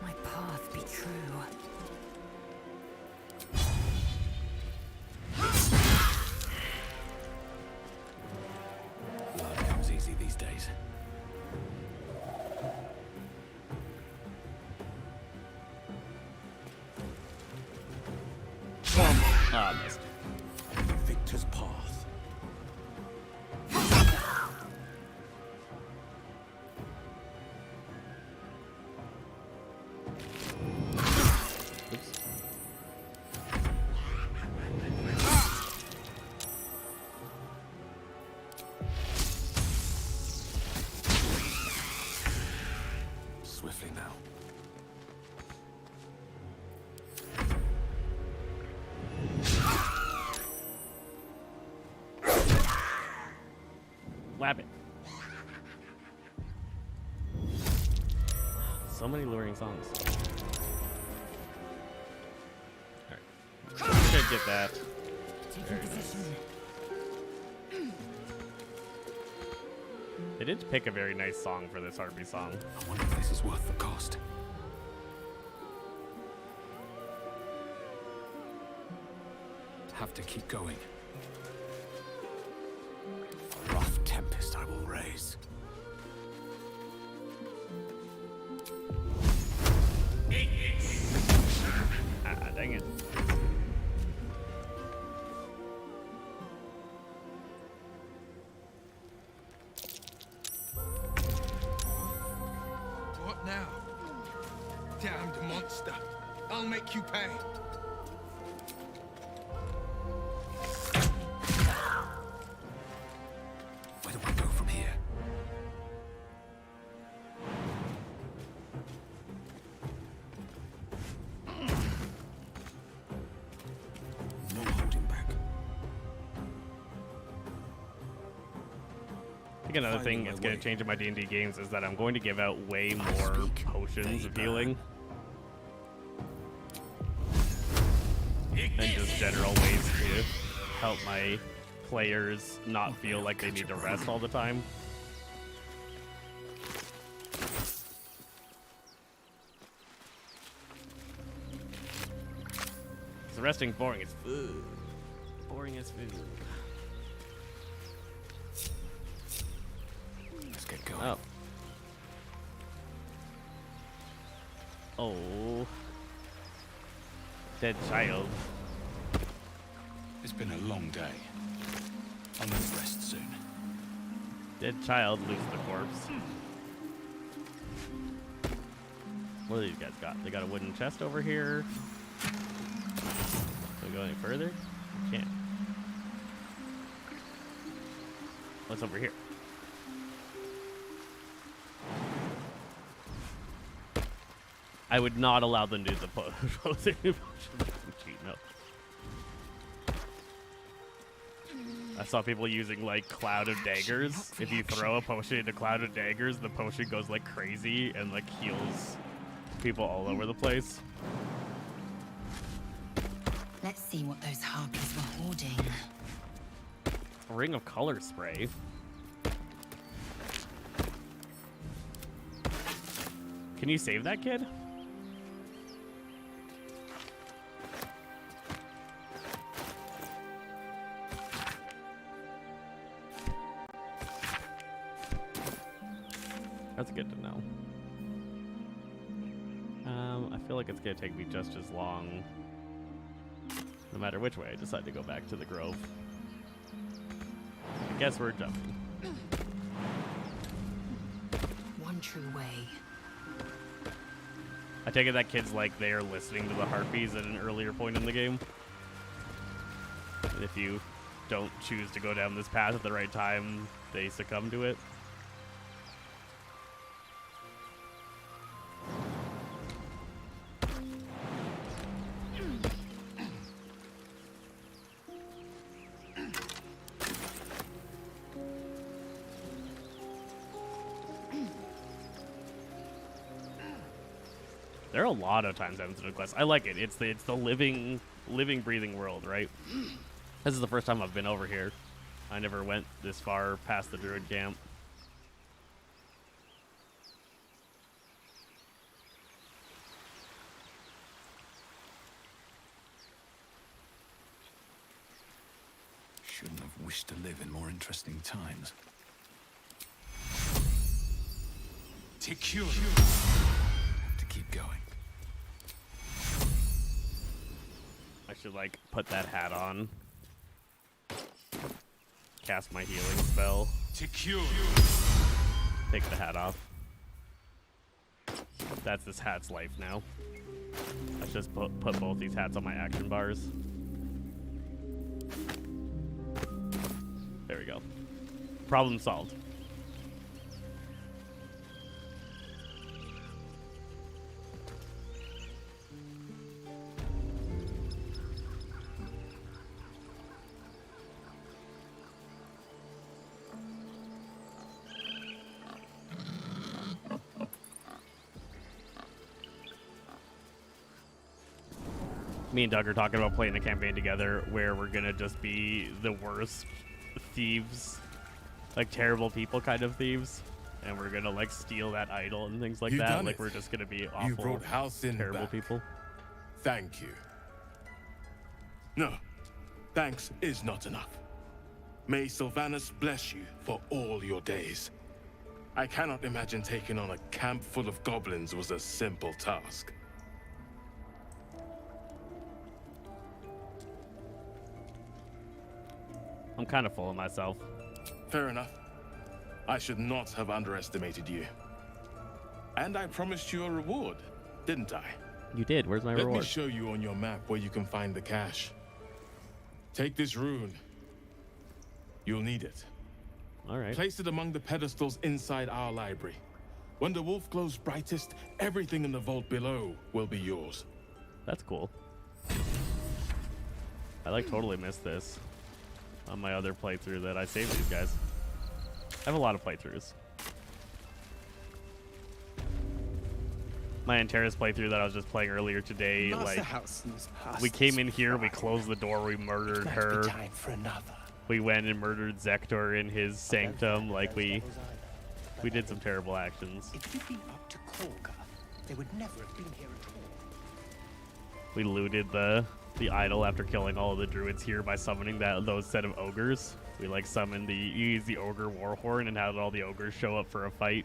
My path be true. Blood comes easy these days. Ah, missed. Victor's path. Oops. Swiftly now. Whap it. So many luring songs. Alright. Should get that. Very nice. They did pick a very nice song for this Harpy song. I wonder if this is worth the cost. Have to keep going. praise. Ah, dang it. What now? Damned monster. I'll make you pay. Where do I go from here? No holding back. I think another thing that's going to change in my D&D games is that I'm going to give out way more potions of healing. And just general ways to help my players not feel like they need to rest all the time. So resting boring as food. Boring as food. Let's get going. Oh. Oh. Dead child. It's been a long day. I'll need rest soon. Dead child, lose the corpse. What do these guys got? They got a wooden chest over here. Can we go any further? We can't. What's over here? I would not allow them to do the potion. Cheat, no. I saw people using like Cloud of Daggers. If you throw a potion into Cloud of Daggers, the potion goes like crazy and like heals people all over the place. Let's see what those harpies were hoarding. A ring of color spray. Can you save that kid? That's good to know. I feel like it's gonna take me just as long, no matter which way I decide to go back to the grove. I guess we're jumping. One true way. I take it that kid's like they're listening to the harpies at an earlier point in the game. And if you don't choose to go down this path at the right time, they succumb to it. There are a lot of time sensitive quests. I like it. It's the living, breathing world, right? This is the first time I've been over here. I never went this far past the druid camp. Shouldn't have wished to live in more interesting times. Secure. Have to keep going. I should like put that hat on. Cast my healing spell. Secure. Take the hat off. That's this hat's life now. Let's just put both these hats on my action bars. There we go. Problem solved. Me and Doug are talking about playing a campaign together where we're gonna just be the worst thieves, like terrible people kind of thieves, and we're gonna like steal that idol and things like that. Like we're just gonna be awful, You brought Halcyon terrible back. people. Thank you. No, thanks is not enough. May Sylvanus bless you for all your days. I cannot imagine taking on a camp full of goblins was a simple task. I'm kind of full of myself. Fair enough. I should not have underestimated you. And I promised you a reward, didn't I? You did. Where's my Let reward? me show you on your map where you can find the cache. Take this rune. You'll need it. All right. Place it among the pedestals inside our library. When the wolf glows brightest, everything in the vault below will be yours. That's cool. I like totally missed this on my other playthrough that I saved these guys. I have a lot of playthroughs. My Antares playthrough that I was just playing earlier today, like, we came in here, we closed the door, we murdered her. Time for another. We went and murdered Zektor in his sanctum. Like, we did some terrible actions. If you'd been up to Korga, they would never have been here at all. We looted the idol after killing all of the druids here by summoning those set of ogres. We like summoned used the ogre warhorn and had all the ogres show up for a fight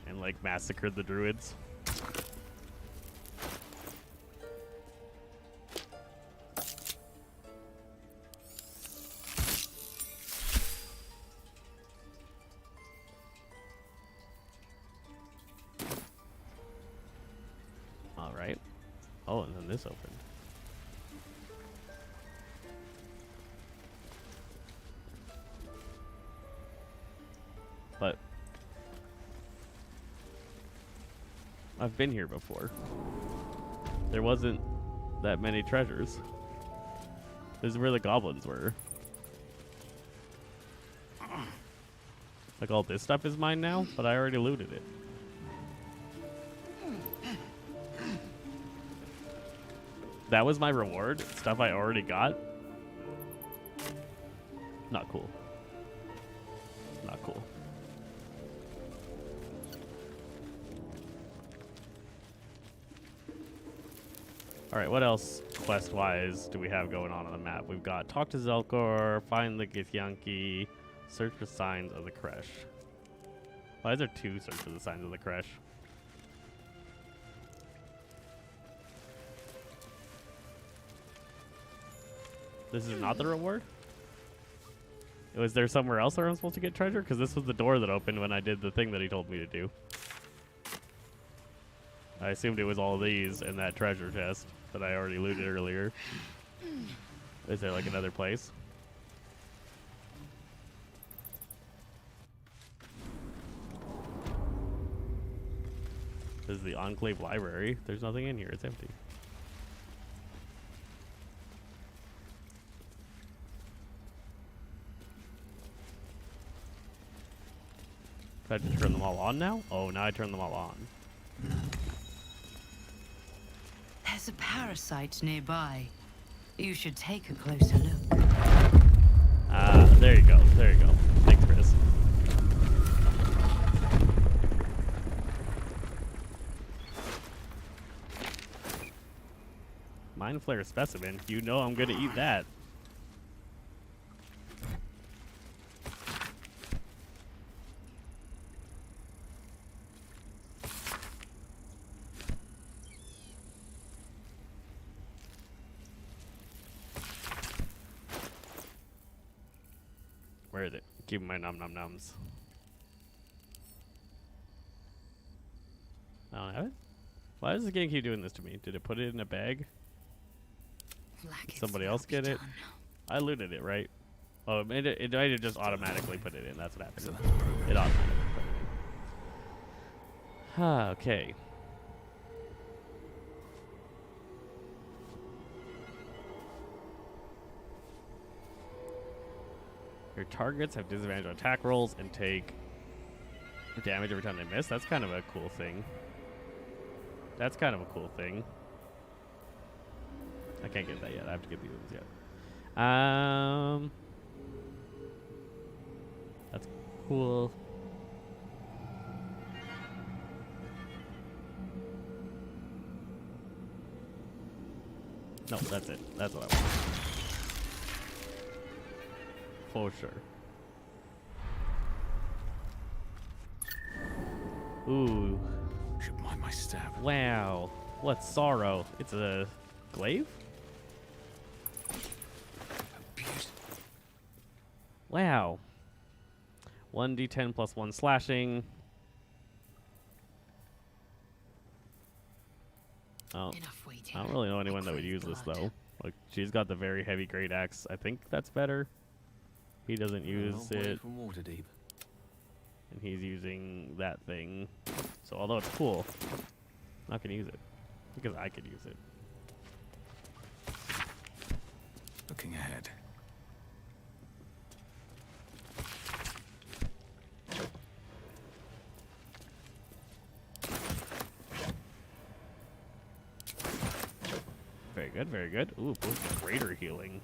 and like massacred the druids. All right. Oh, and then this opened. But I've been here before. There wasn't that many treasures. This is where the goblins were. Like, all this stuff is mine now, but I already looted it. That was my reward. Stuff I already got. Not cool. Not cool. Alright, what else quest-wise do we have going on the map? We've got talk to Zelkor, find the Githyanki, search for signs of the Kresh. Why is there two search for the signs of the Kresh? This is not the reward? Was there somewhere else where I'm supposed to get treasure? Because this was the door that opened when I did the thing that he told me to do. I assumed it was all these and that treasure chest that I already looted earlier. Is there like another place? This is the Enclave Library. There's nothing in here. It's empty. Do I have to turn them all on now? Oh, now I turn them all on. There's a parasite nearby. You should take a closer look. There you go. There you go. Thanks, Chris. Mind Flare specimen. You know I'm gonna eat that. Where is it? Keeping my nums. I don't have it? Why does this game keep doing this to me? Did it put it in a bag? Did somebody else get it? I looted it, right? Oh, it made it just automatically put it in. That's what happened. It automatically put it in. Okay. Your targets have disadvantage on attack rolls and take damage every time they miss. That's kind of a cool thing. That's kind of a cool thing. I can't get that yet. I have to get these ones yet. That's cool. No, that's it. That's what I want. For sure. Ooh. Should mind my step. Wow. What sorrow? It's a glaive? Wow. 1d10 plus 1 slashing. Oh, I don't really know anyone that would use this though. Like, she's got the very heavy great axe. I think that's better. He doesn't use it. From Waterdeep. And he's using that thing. So although it's cool, I'm not gonna use it because I could use it. Looking ahead. Very good, very good. Ooh, both greater healing.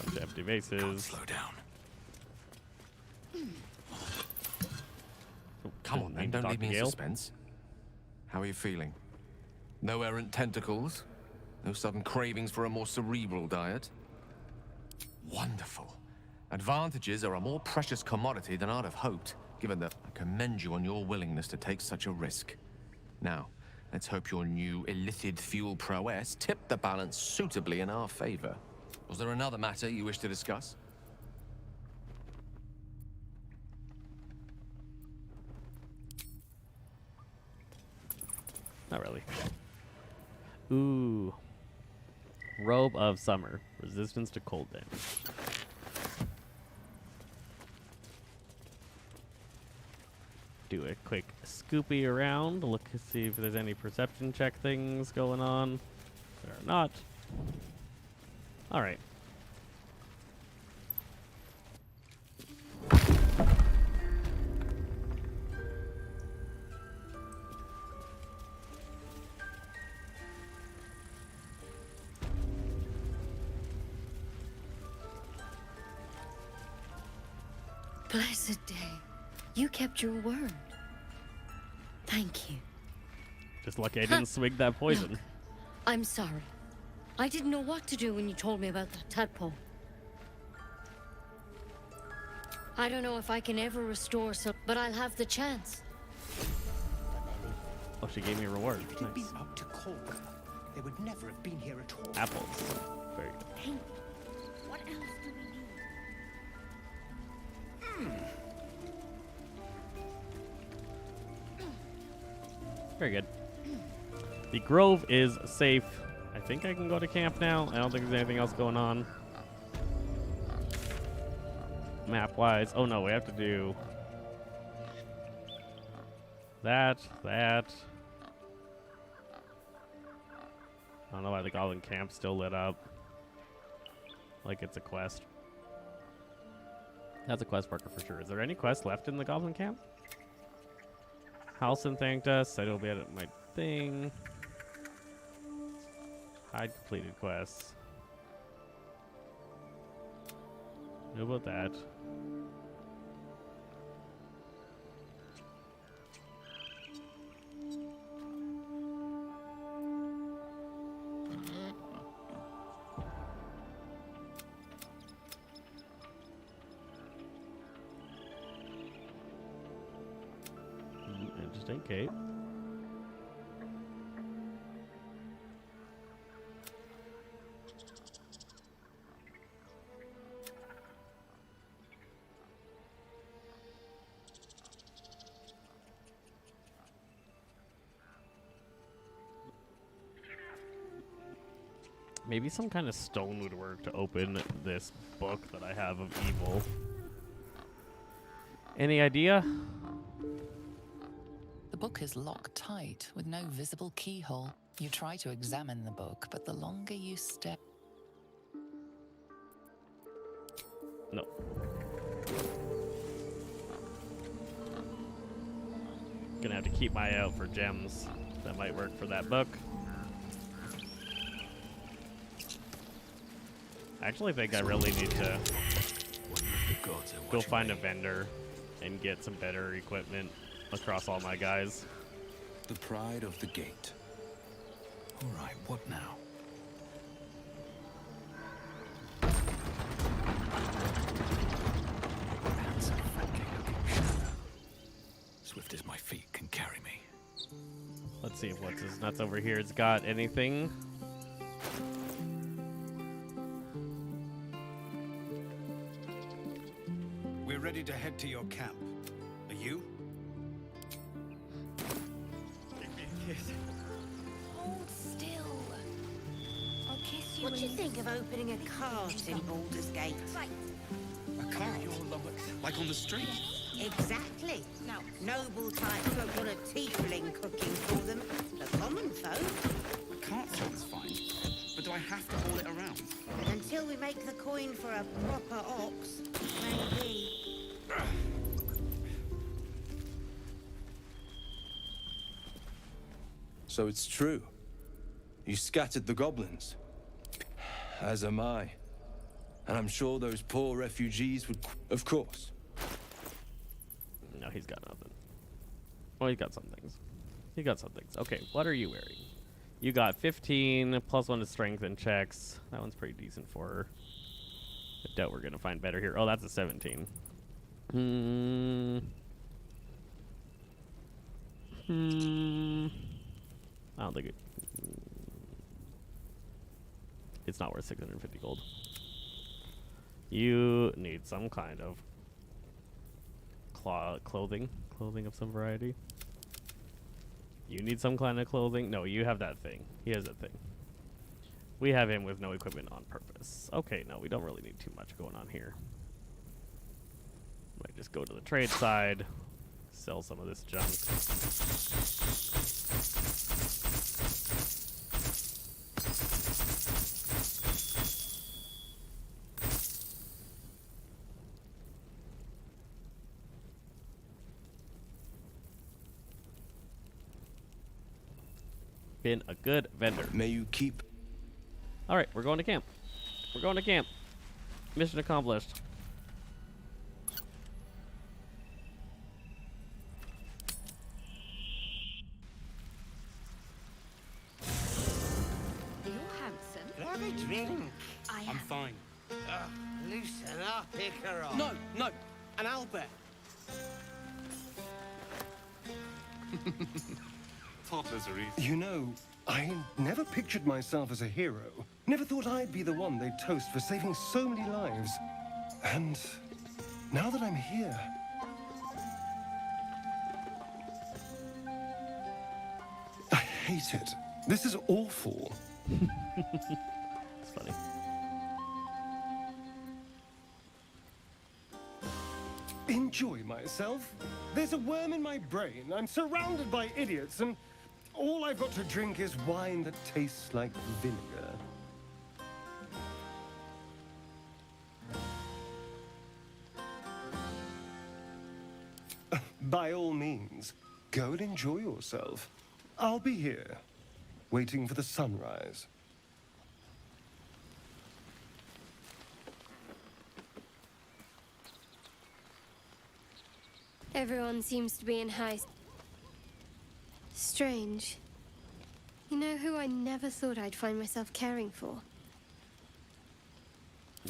Bunch of empty vases. Slow down. Come on, then. Don't leave me in suspense. How are you feeling? No errant tentacles? No sudden cravings for a more cerebral diet? Wonderful. Advantages are a more precious commodity than I'd have hoped, given that I commend you on your willingness to take such a risk. Now, let's hope your new illithid fuel prowess tipped the balance suitably in our favor. Was there another matter you wish to discuss? Not really. Ooh. Robe of Summer. Resistance to cold damage. Do a quick scoopy around. Look to see if there's any perception check things going on. There are not. Alright. Blessed day. You kept your word. Thank you. Just lucky I didn't swig that poison. Look, I'm sorry. I didn't know what to do when you told me about that tadpole. I don't know if I can ever restore so, but I'll have the chance. Oh, she gave me a reward. If it had been up to Korga, they would never have been here at all. Apples. Very good. Hey, what else do we need? Very good. The grove is safe. I think I can go to camp now. I don't think there's anything else going on. Map-wise. Oh, no. We have to do that. I don't know why the Goblin camp's still lit up. Like it's a quest. That's a quest marker for sure. Is there any quest left in the Goblin camp? Halson thanked us. Said he'll be at my thing. Hide completed quests. What about that? Interesting, Kate. Maybe some kind of stone would work to open this book that I have of evil. Any idea? The book is locked tight with no visible keyhole. You try to examine the book, but the longer you step... No. Gonna have to keep my eye out for gems that might work for that book. I actually think I really need to go find a vendor and get some better equipment across all my guys. The pride of the gate. All right, what now? Let's see if what's his nuts over here has got anything. We're ready to head to your camp. Are you? Give me a kiss. Hold still. I'll kiss you. What do you think of opening a cart in Baldur's Gate? Right. A cart? Like on the street? Exactly. Now, noble types won't want a tiefling cooking for them. The common folk. A cart sounds fine. But do I have to haul it around? Until we make the coin for a proper ox, maybe. So it's true. You scattered the goblins. As am I. And I'm sure those poor refugees would... Of course. No, he's got nothing. Well, he's got some things. He got some things. Okay, what are you wearing? You got 15, plus 1 to strength and checks. That one's pretty decent for her. I doubt we're going to find better here. Oh, that's a 17. I don't think it... It's not worth 650 gold. You need some kind of clothing of some variety. You need some kind of clothing. No, you have that thing. He has that thing. We have him with no equipment on purpose. Okay, no, we don't really need too much going on here. Might just go to the trade side, sell some of this junk. Been a good vendor. May you keep... Alright, we're going to camp. We're going to camp. Mission accomplished. You're handsome. Can I have a drink? I'm fine. Loosen up, Icarus. No, no, an owlbear. Toddlers are easy. You know, I never pictured myself as a hero. Never thought I'd be the one they'd toast for saving so many lives. And now that I'm here... I hate it. This is awful. It's funny. Enjoy myself. There's a worm in my brain. I'm surrounded by idiots, and all I've got to drink is wine that tastes like vinegar. By all means, go and enjoy yourself. I'll be here, waiting for the sunrise. Everyone seems to be in high... Strange. You know who I never thought I'd find myself caring for?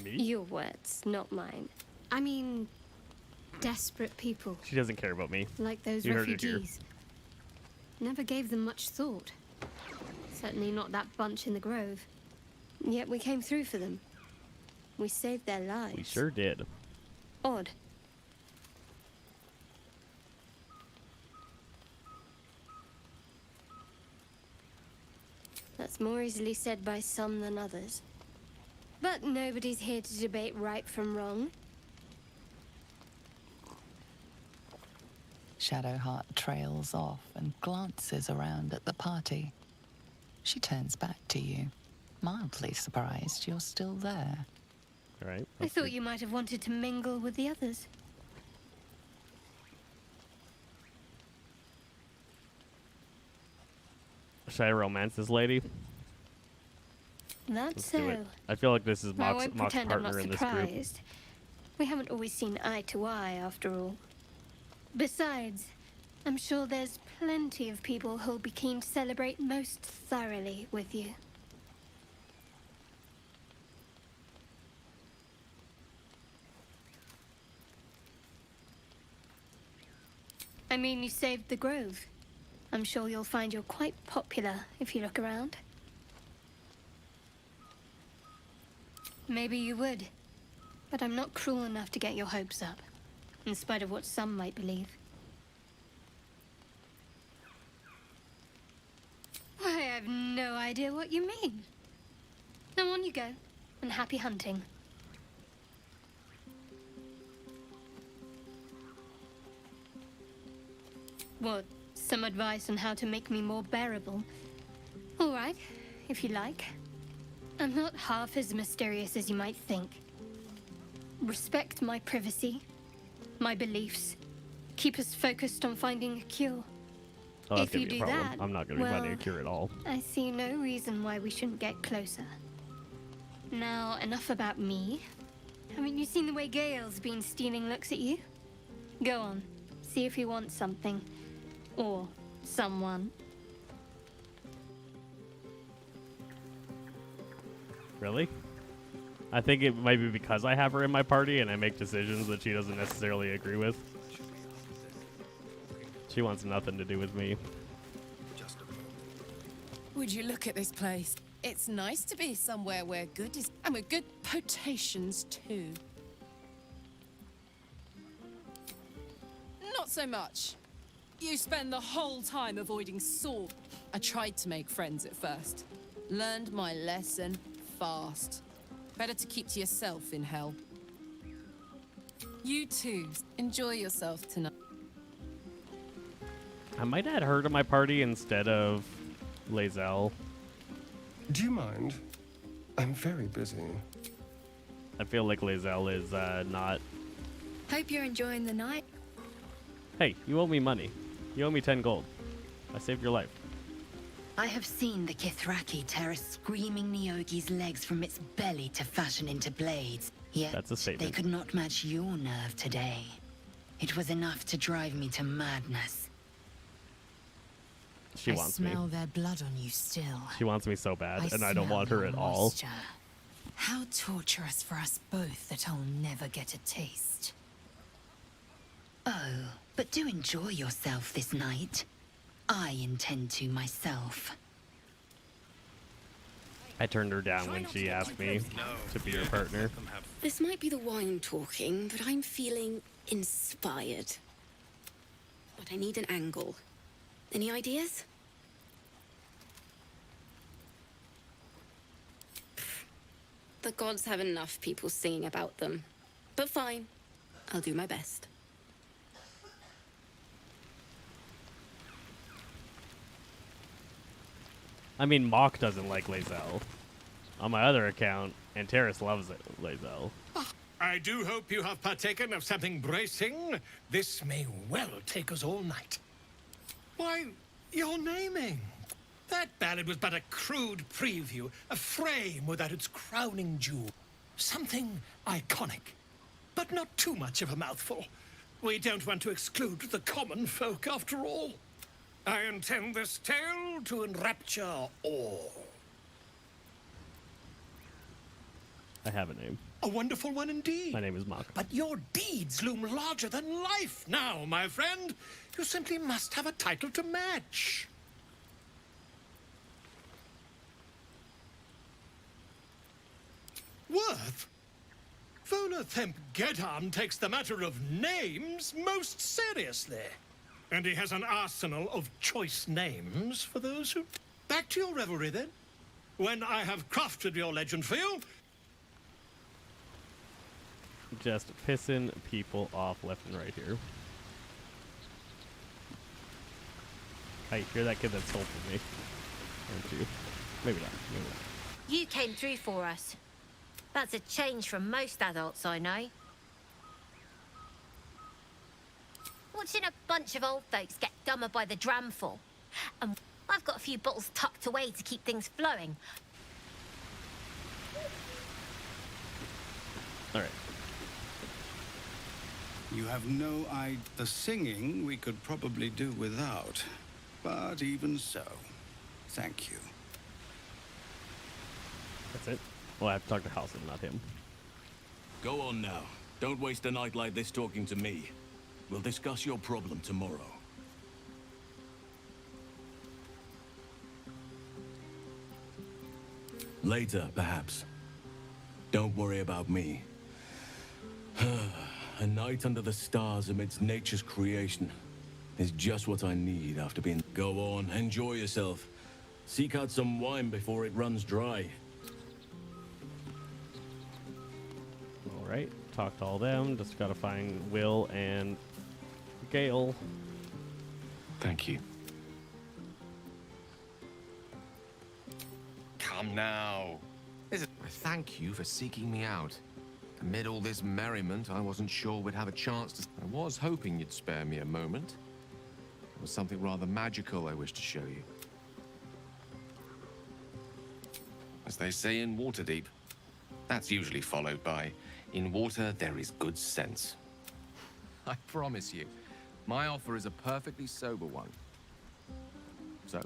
Me? Your words, not mine. I mean, desperate people. She doesn't care about me. Like those You heard it here. refugees. Never gave them much thought. Certainly not that bunch in the grove. Yet we came through for them. We saved their lives. We sure did. Odd. That's more easily said by some than others. But nobody's here to debate right from wrong. Shadowheart trails off and glances around at the party. She turns back to you, mildly surprised you're still there. All right. I thought you might have wanted to mingle with the others. Should I romance this lady? That's Let's do so. it. I feel like this is I Mock's won't Mock's pretend I'm not partner in this group. surprised. We haven't always seen eye to eye, after all. Besides, I'm sure there's plenty of people who'll be keen to celebrate most thoroughly with you. I mean, you saved the grove. I'm sure you'll find you're quite popular if you look around. Maybe you would, but I'm not cruel enough to get your hopes up, in spite of what some might believe. Why, I have no idea what you mean. Now on you go, and happy hunting. What, some advice on how to make me more bearable? All right, if you like. I'm not half as mysterious as you might think. Respect my privacy, my beliefs. Keep us focused on finding a cure. Oh, that's If you gonna be do a problem. that, I'm not gonna be finding a cure at all. I see no reason why we shouldn't get closer. Now, enough about me. Haven't you seen the way Gale's been stealing looks at you? Go on, see if he wants something. Or someone. Really? I think it might be because I have her in my party and I make decisions that she doesn't necessarily agree with. She wants nothing to do with me. Would you look at this place? It's nice to be somewhere where good is, and with good potations too. Not so much. You spend the whole time avoiding sword. I tried to make friends at first. Learned my lesson fast. Better to keep to yourself in hell. You too. Enjoy yourself tonight. I might add her to my party instead of Lae'zel. Do you mind? I'm very busy. I feel like Lae'zel is not... Hope you're enjoying the night. Hey, you owe me money. You owe me 10 gold. I saved your life. I have seen the Kithraki tear a screaming Nyogi's legs from its belly to fashion into blades. Yet That's a statement. they could not match your nerve today. It was enough to drive me to madness. She wants me. I smell their blood on you still. She wants me so bad, and I don't smell want her your at all. moisture. How torturous for us both that I'll never get a taste. Oh, but do enjoy yourself this night. I intend to myself. I turned her down when she asked me to be her partner. This might be the wine talking, but I'm feeling inspired. But I need an angle. Any ideas? The gods have enough people singing about them. But fine, I'll do my best. I mean, Mock doesn't like Lae'zel. On my other account, Antares loves Lae'zel. I do hope you have partaken of something bracing. This may well take us all night. Why, your naming. That ballad was but a crude preview, a frame without its crowning jewel. Something iconic, but not too much of a mouthful. We don't want to exclude the common folk after all. I intend this tale to enrapture all. I have a name. A wonderful one indeed. My name is Mock. But your deeds loom larger than life now, my friend. You simply must have a title to match. Worth? Volothamp Gedam takes the matter of names most seriously. And he has an arsenal of choice names for those who... Back to your revelry, then. When I have crafted your legend for you... Just pissing people off left and right here. Hey, you're that kid that stole from me, aren't you? Maybe not. Maybe not. You came through for us. That's a change from most adults I know. Watching a bunch of old folks get dumber by the dramful. And I've got a few bottles tucked away to keep things flowing. All right. You have no idea. The singing we could probably do without. But even so, thank you. That's it? Well, I have to talk to Halsin, not him. Go on now. Don't waste a night like this talking to me. We'll discuss your problem tomorrow. Later, perhaps. Don't worry about me. A night under the stars amidst nature's creation is just what I need after being... Go on, enjoy yourself. Seek out some wine before it runs dry. Alright, talk to all them. Just gotta find Will and Gale. Thank you. Come now. I thank you for seeking me out. Amid all this merriment, I wasn't sure we'd have a chance to... I was hoping you'd spare me a moment. There was something rather magical I wished to show you. As they say in Waterdeep, that's usually followed by, in water there is good sense. I promise you, my offer is a perfectly sober one. So,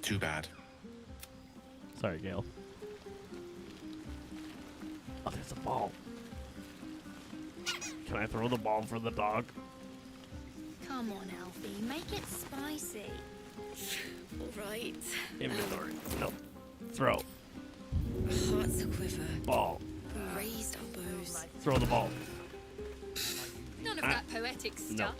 too bad. Sorry, Gale. Oh, there's a ball. Can I throw the ball for the dog? Come on, Alfie, make it spicy. All right. Inventory. Nope. Throw. Hearts a quiver. Ball. Raised elbows. Throw the ball. None of that poetic stuff.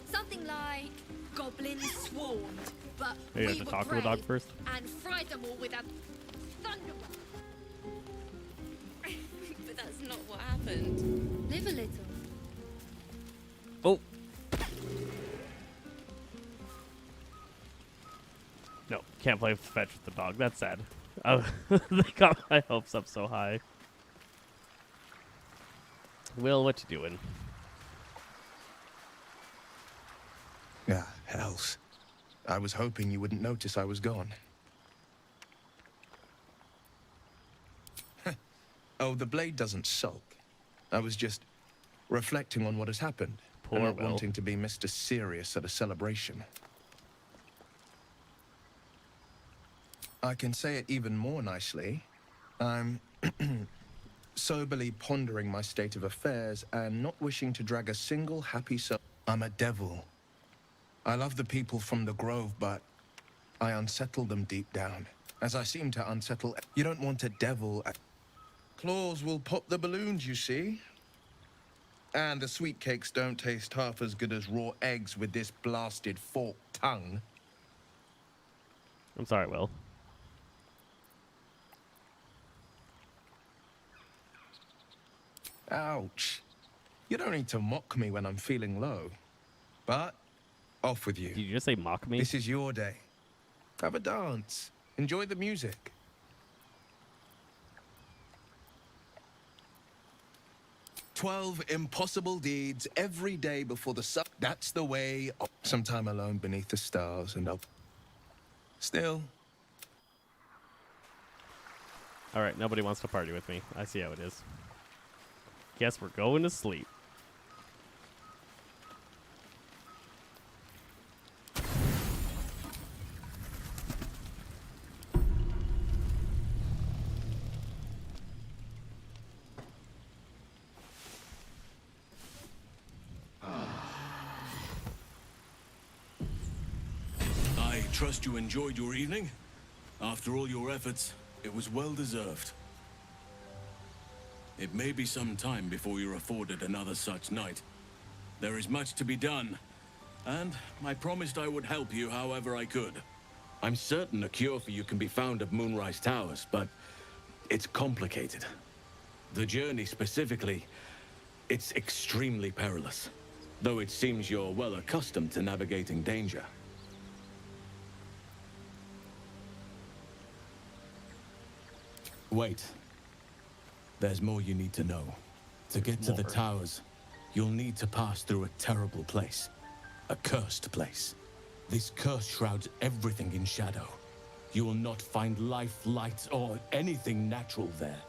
Something like goblins swarmed, but Maybe I we have to were talk to the brave dog first. and fried them all with a thunder. But that's not what happened. Live a little. Oh. No, can't play fetch with the dog. That's sad. They got my hopes up so high. Will, what you doing? Ah, hells. I was hoping you wouldn't notice I was gone. Oh, the blade doesn't sulk. I was just reflecting on what has happened. Poor and not Will. wanting to be Mr. Serious at a celebration. I can say it even more nicely. I'm soberly pondering my state of affairs and not wishing to drag a single happy soul. I'm a devil. I love the people from the Grove, but I unsettle them deep down, as I seem to unsettle... You don't want a devil... Claws will pop the balloons, you see. And the sweet cakes don't taste half as good as raw eggs with this blasted forked tongue. I'm sorry, Will. Ouch. You don't need to mock me when I'm feeling low. But, off with you. Did you just say mock me? This is your day. Have a dance. Enjoy the music. "12 impossible deeds every day before the sun. That's the way. Some time alone beneath the stars and up. Still. Alright, nobody wants to party with me. I see how it is. Guess we're going to sleep. I trust you enjoyed your evening. After all your efforts, it was well deserved. It may be some time before you're afforded another such night. There is much to be done, and I promised I would help you however I could. I'm certain a cure for you can be found at Moonrise Towers, but it's complicated. The journey specifically, it's extremely perilous, though it seems you're well accustomed to navigating danger. Wait. There's more you need to know. To get to the towers, you'll need to pass through a terrible place. A cursed place. This curse shrouds everything in shadow. You will not find life, light, or anything natural there.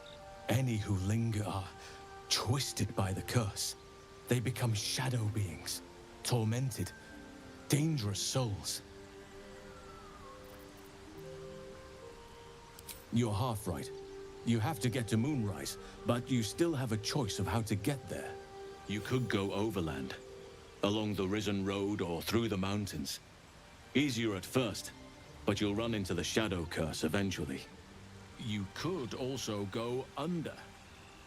Any who linger are twisted by the curse. They become shadow beings, tormented, dangerous souls. You're half right. You have to get to Moonrise, but you still have a choice of how to get there. You could go overland, along the Risen Road or through the mountains. Easier at first, but you'll run into the Shadow Curse eventually. You could also go under.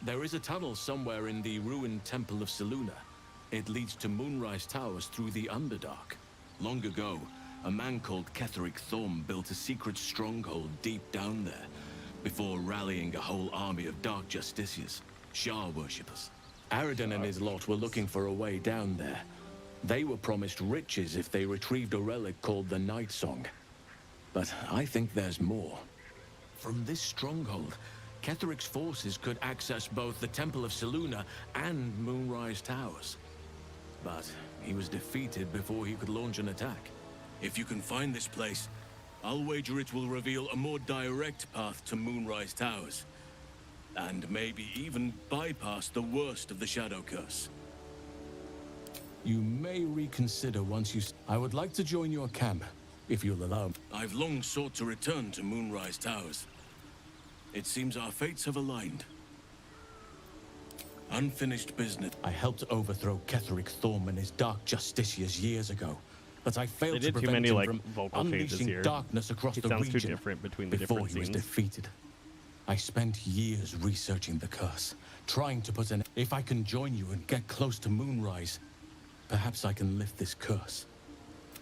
There is a tunnel somewhere in the ruined Temple of Selûne. It leads to Moonrise Towers through the Underdark. Long ago, a man called Ketheric Thorm built a secret stronghold deep down there, before rallying a whole army of Dark Justiciars, Shah worshippers. Aradin and his lot were looking for a way down there. They were promised riches if they retrieved a relic called the Night Song. But I think there's more. From this stronghold, Ketheric's forces could access both the Temple of Selûne and Moonrise Towers. But he was defeated before he could launch an attack. If you can find this place, I'll wager it will reveal a more direct path to Moonrise Towers. And maybe even bypass the worst of the Shadow Curse. You may reconsider once you... I would like to join your camp, if you'll allow me. I've long sought to return to Moonrise Towers. It seems our fates have aligned. Unfinished business. I helped overthrow Ketheric Thorm and his Dark Justiciars years ago, but I failed to prevent him from unleashing darkness across the region too different between the before different he was scenes. defeated. I spent years researching the curse, trying to put an... If I can join you and get close to Moonrise, perhaps I can lift this curse.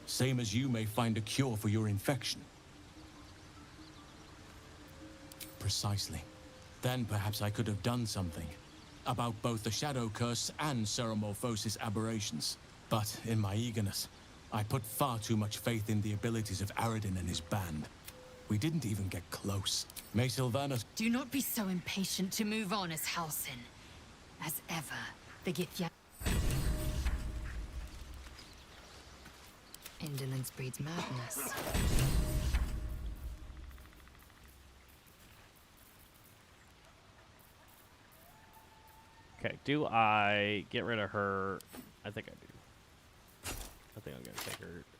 Same as you may find a cure for your infection. Precisely. Then perhaps I could have done something about both the Shadow Curse and Ceremorphosis aberrations. But in my eagerness, I put far too much faith in the abilities of Aradin and his band. We didn't even get close. May Sylvanas... Do not be so impatient to move on as Halsin. As ever, the Githya... Indolence breeds madness. Okay, do I get rid of her? I think I do. I think I'm gonna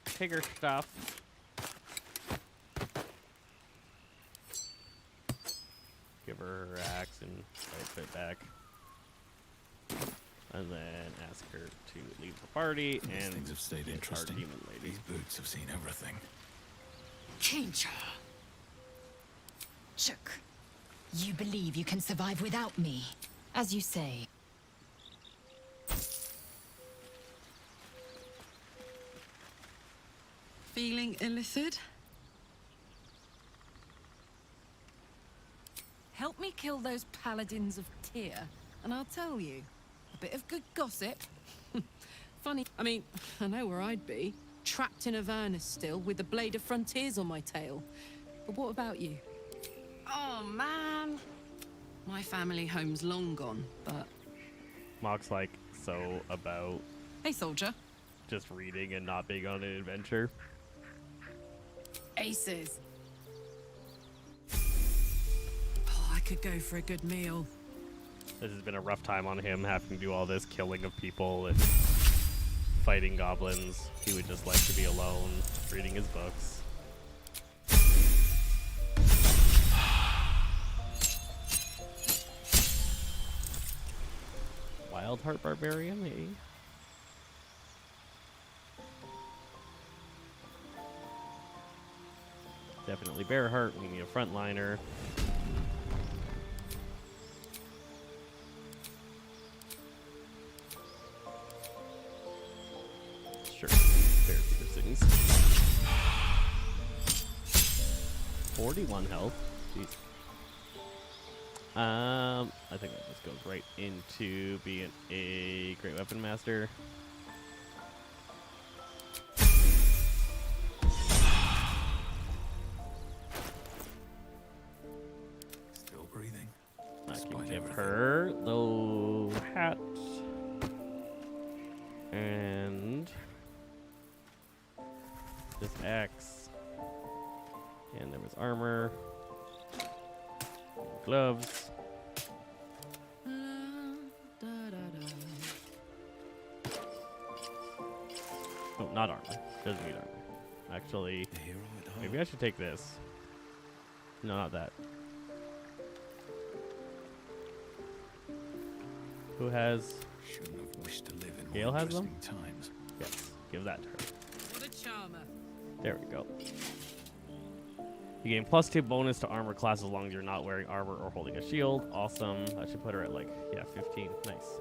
take her stuff. Give her her axe and put it back. And then ask her to leave the party and things have stayed interesting. Demon lady. These boots have seen everything. Kincha. Shook. You believe you can survive without me, as you say. Feeling illicit? Help me kill those paladins of Tyr, and I'll tell you. A bit of good gossip. Funny, I mean, I know where I'd be. Trapped in Avernus still, with the Blade of Frontiers on my tail. But what about you? Oh, man. My family home's long gone, but... Mock's like, so about... Hey, soldier. Just reading and not being on an adventure. Aces. Oh, I could go for a good meal. This has been a rough time on him, having to do all this killing of people and fighting goblins. He would just like to be alone, reading his books. Wildheart Barbarian, eh? Definitely Bearheart. We need a frontliner. Sure. Bear piercings. 41 health. Jeez. I think that just goes right into being a Great Weapon Master. Still breathing. I can give her the hat. And this axe. And there was armor. Gloves. Oh, not armor. Doesn't need armor. Actually, maybe I should take this. No, not that. Who has? Shouldn't have wished to live in Gale more has them? interesting times. Yes. Give that to her. What a charmer. There we go. You gain +2 bonus to armor class as long as you're not wearing armor or holding a shield. Awesome. I should put her at like, yeah, 15. Nice.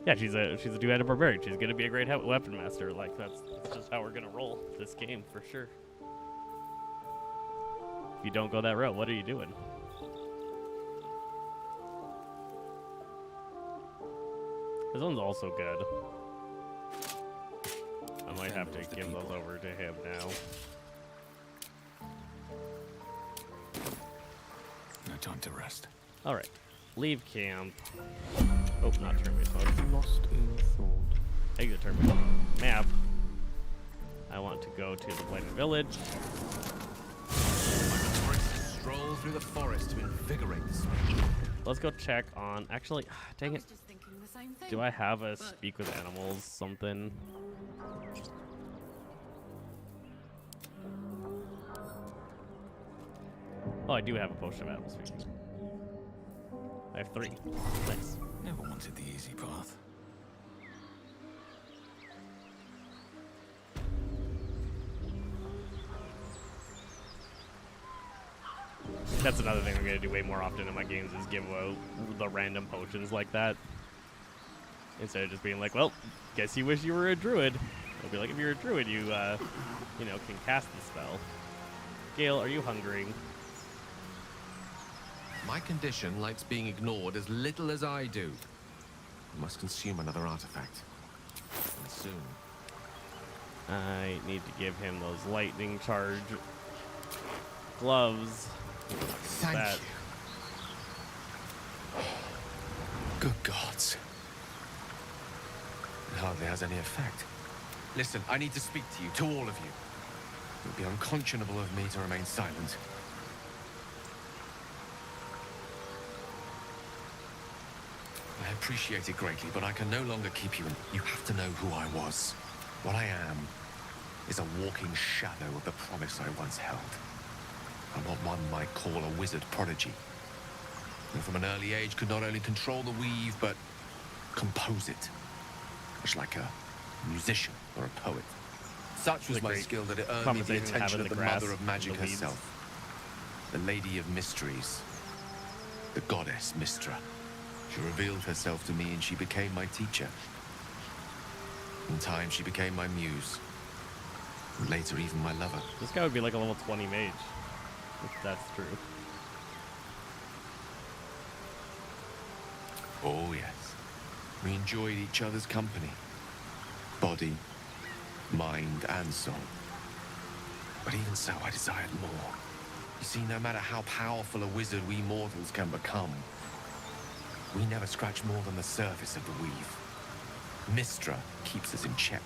Yeah, she's a two-handed barbarian. She's gonna be a great weapon master. Like that's just how we're gonna roll this game for sure. If you don't go that route, what are you doing? This one's also good. I might have to give those over to him now. No time to rest. All right, leave camp. Oh, not turn-based mode. Lost in thought. Exit turn-based map. I want to go to the Blighted Village. Stroll through the forest to invigorate the spirit. Let's go check on. Actually, dang it. Do I have a speak with animals something? Oh, I do have a potion of animal speaking. I have 3. Nice. Never wanted the easy path. That's another thing I'm gonna do way more often in my games is give out the random potions like that. Instead of just being like, well, guess you wish you were a druid. I'll be like, if you're a druid, you know, can cast the spell. Gale, are you hungry? My condition likes being ignored as little as I do. I must consume another artifact. And soon. I need to give him those lightning charge gloves. Thank you. Good gods. It hardly has any effect. Listen, I need to speak to you, to all of you. It would be unconscionable of me to remain silent. I appreciate it greatly, but I can no longer keep you in. You have to know who I was. What I am is a walking shadow of the promise I once held. I'm what one might call a wizard prodigy. And from an early age could not only control the weave, but compose it. Much like a musician or a poet. Such was my skill that it earned me the attention of the mother of magic herself. The Lady of Mysteries. The goddess Mystra. She revealed herself to me and she became my teacher. In time, she became my muse. And later, even my lover. This guy would be like a level 20 mage, if that's true. Oh, yes. We enjoyed each other's company. Body, mind, and soul. But even so, I desired more. You see, no matter how powerful a wizard we mortals can become, we never scratch more than the surface of the weave. Mystra keeps us in check.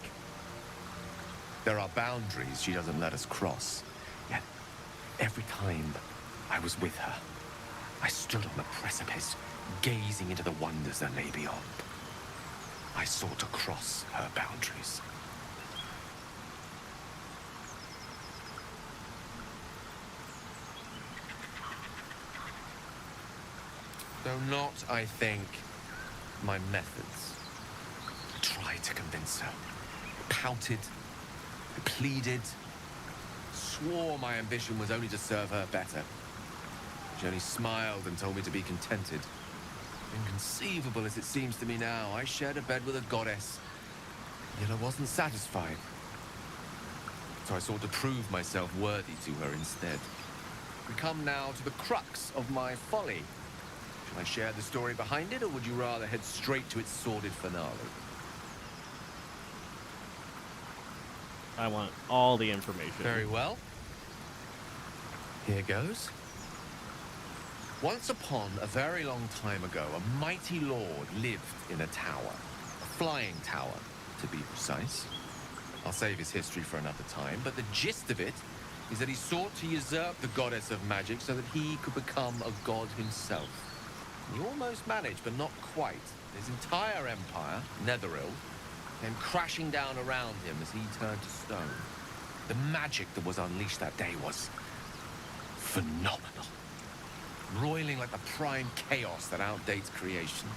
There are boundaries she doesn't let us cross. Yet, every time I was with her, I stood on the precipice, gazing into the wonders that lay beyond. I sought to cross her boundaries. Though not, I think, my methods. I tried to convince her. Pouted. Pleaded. Swore my ambition was only to serve her better. She only smiled and told me to be contented. Inconceivable as it seems to me now, I shared a bed with a goddess. Yet I wasn't satisfied. So I sought to prove myself worthy to her instead. We come now to the crux of my folly. Shall I share the story behind it, or would you rather head straight to its sordid finale? I want all the information. Very well. Here goes. Once upon a very long time ago, a mighty lord lived in a tower. A flying tower, to be precise. I'll save his history for another time, but the gist of it is that he sought to usurp the goddess of magic so that he could become a god himself. He almost managed, but not quite. His entire empire, Netheril, came crashing down around him as he turned to stone. The magic that was unleashed that day was phenomenal. Roiling like the prime chaos that outdates creation.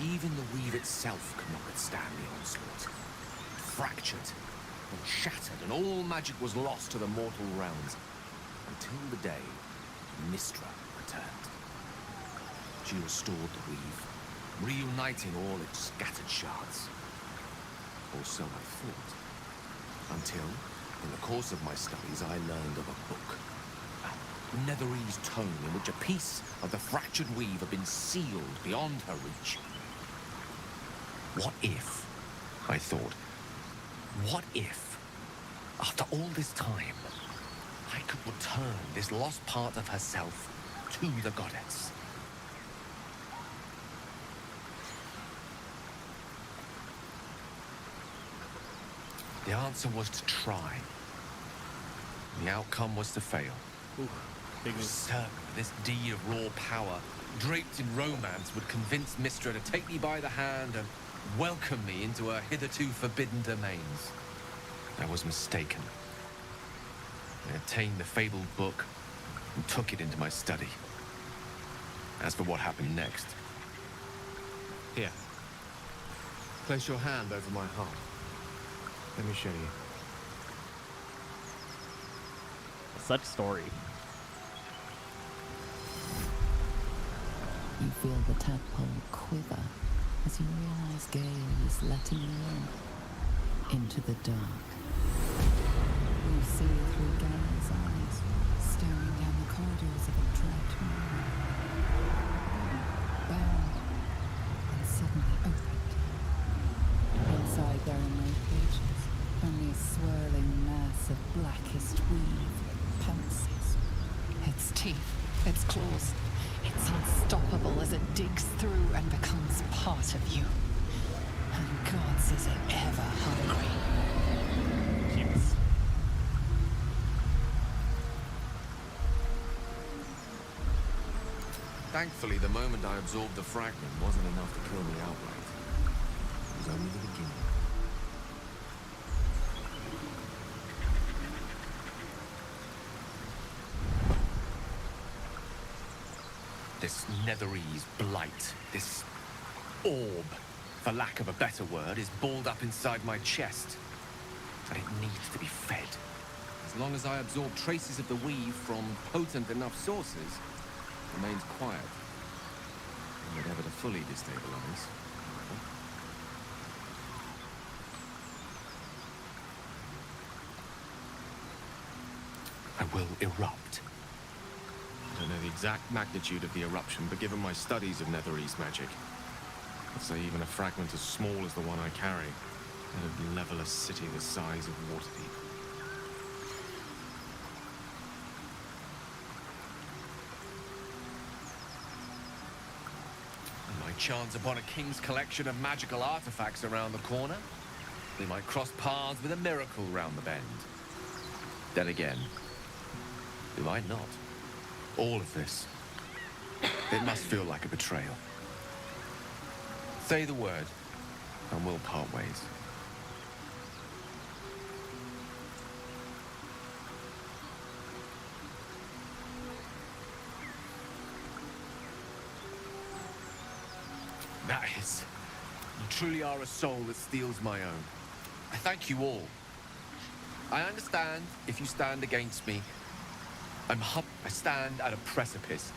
Even the weave itself could not withstand the onslaught. fractured and shattered, and all magic was lost to the mortal realms. Until the day Mystra returned. She restored the weave, reuniting all its scattered shards. Or so I thought. Until, in the course of my studies, I learned of a book. A Netherese tome in which a piece of the fractured weave had been sealed beyond her reach. What if, I thought, what if, after all this time, I could return this lost part of herself to the goddess? The answer was to try. The outcome was to fail. Certain this deed of raw power, draped in romance, would convince Mystra to take me by the hand and welcome me into her hitherto forbidden domains. I was mistaken. I obtained the fabled book and took it into my study. As for what happened next... Here. Place your hand over my heart. Let me show you. Such story. You feel the tadpole quiver as you realize Gale is letting you into the dark. You see through Gale's eyes, staring down the corridors of a dread mirror. Bound and suddenly opened. Inside there are no pages, only a swirling mass of blackest weave, pounces. Its teeth, its claws, it's unstoppable as it digs through and becomes part of you. And gods, is it ever hungry. Jeez. Thankfully, the moment I absorbed the fragment wasn't enough to kill me outright. It was only the beginning. This Netherese blight, this orb, for lack of a better word, is balled up inside my chest. But it needs to be fed. As long as I absorb traces of the weave from potent enough sources, it remains quiet. And never to fully destabilize. I will erupt. I don't know the exact magnitude of the eruption, but given my studies of Netherese magic, I'd say even a fragment as small as the one I carry, it'd level a city the size of Waterdeep. I might chance upon a king's collection of magical artifacts around the corner. We might cross paths with a miracle round the bend. Then again, we might not. All of this, it must feel like a betrayal. Say the word, and we'll part ways. That is, you truly are a soul that steals my own. I thank you all. I understand if you stand against me. I stand at a precipice.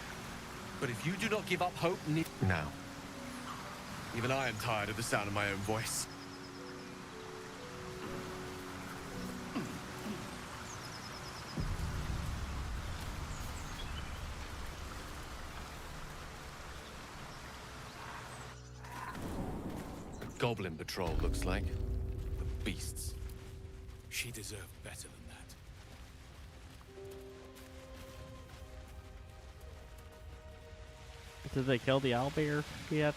But if you do not give up hope now, even I am tired of the sound of my own voice. A goblin patrol, looks like. The beasts. She deserved better than that. Did they kill the owlbear yet?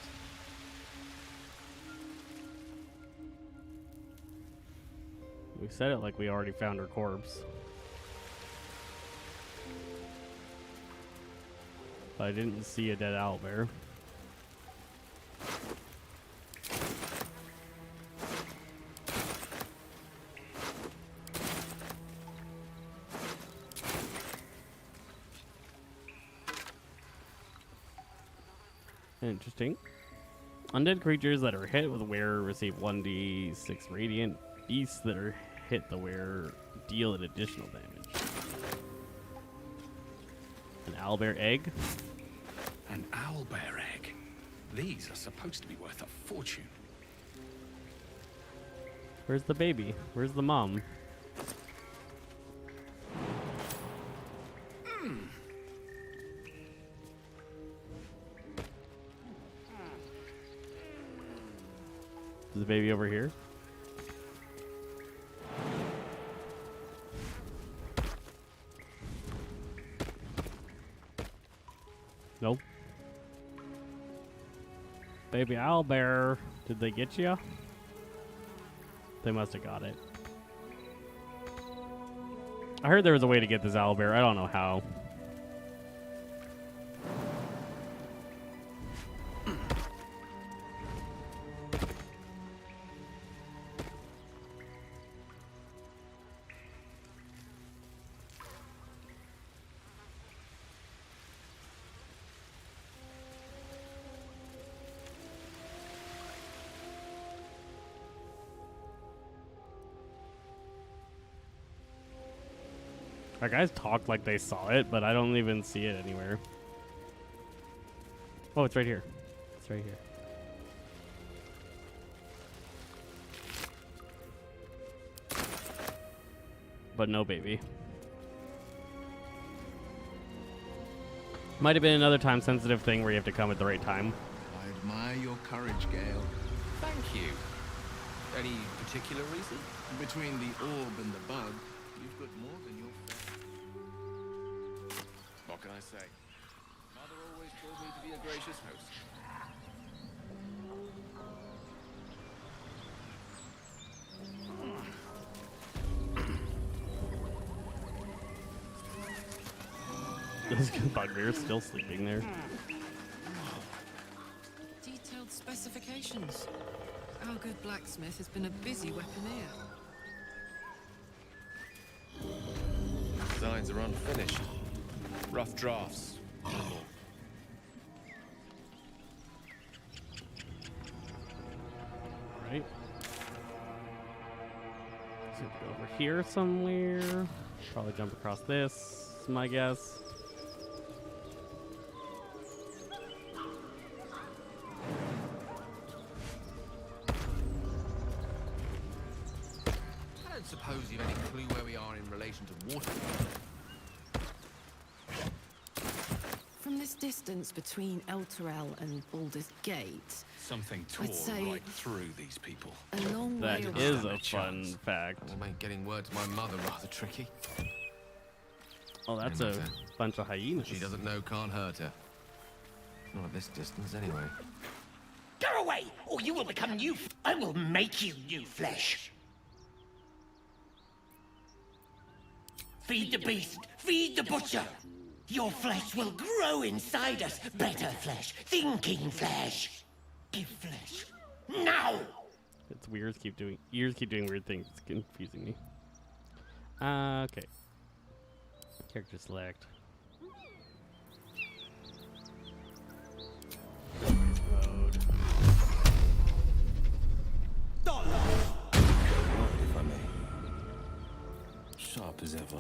We said it like we already found her corpse. But I didn't see a dead owlbear. Interesting. Undead creatures that are hit with wear receive 1d6 radiant beasts that are hit the wearer deal an additional damage. An owlbear egg. An owlbear egg. These are supposed to be worth a fortune. Where's the baby? Where's the mom? Is the baby over here? Nope. Baby owlbear, did they get you? They must have got it. I heard there was a way to get this owlbear. I don't know how. Our guys talk like they saw it, but I don't even see it anywhere. Oh, it's right here. It's right here. But no baby. Might have been another time-sensitive thing where you have to come at the right time. I admire your courage, Gale. Thank you. Any particular reason? Between the orb and the bug, you've got more than your fair. What can I say? Mother always told me to be a gracious host. This bugbear's still sleeping there. Detailed specifications. Our good blacksmith has been a busy weaponeer. Designs are unfinished. Rough drafts. Right. So go over here somewhere. Probably jump across this, is my guess. I don't suppose you've any clue where we are in relation to water. From this distance between Elturel and Baldur's Gate, Something I'd tore say right through these people. a long That way is away. a fun fact. Will make getting word to my mother rather tricky. Oh, that's a bunch of hyenas. She doesn't know can't hurt her. Not at this distance, anyway. Go away, or you will become new. I will make you new flesh. Feed the beast, feed the butcher. Your flesh will grow inside us. Better flesh, thinking flesh. Give flesh. Now! Its ears keep doing weird things. It's confusing me. Okay. Character select. Mode. If I may. Sharp as ever.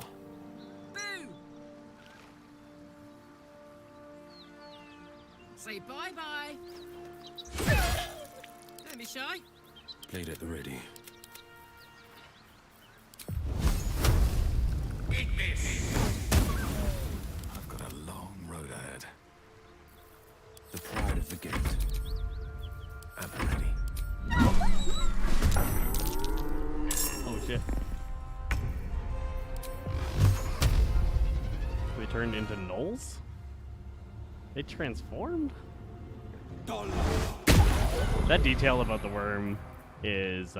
Say bye-bye. Don't be shy. Blade at the ready. Eat this! I've got a long road ahead. The pride of the gate. At the ready. Oh shit. They turned into gnolls? They transformed? That detail about the worm is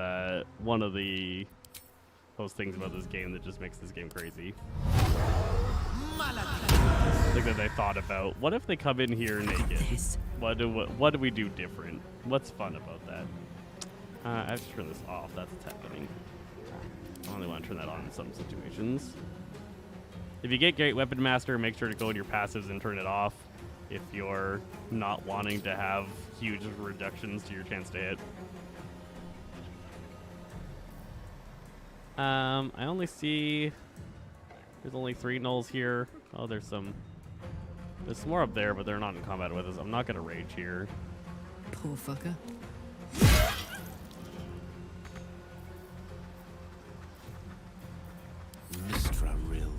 one of those things about this game that just makes this game crazy. Like that they thought about, what if they come in here naked? What do we do different? What's fun about that? I have to turn this off, that's what's happening. I only want to turn that on in some situations. If you get Great Weapon Master, make sure to go in your passives and turn it off if you're not wanting to have huge reductions to your chance to hit. I only see... There's only 3 gnolls here. Oh, there's some more up there, but they're not in combat with us. I'm not gonna rage here. Poor fucker. Mistra Rill.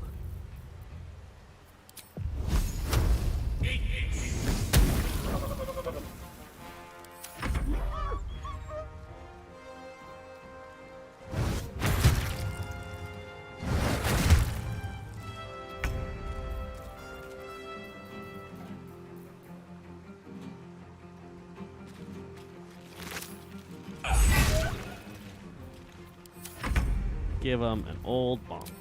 Give him an old bonk.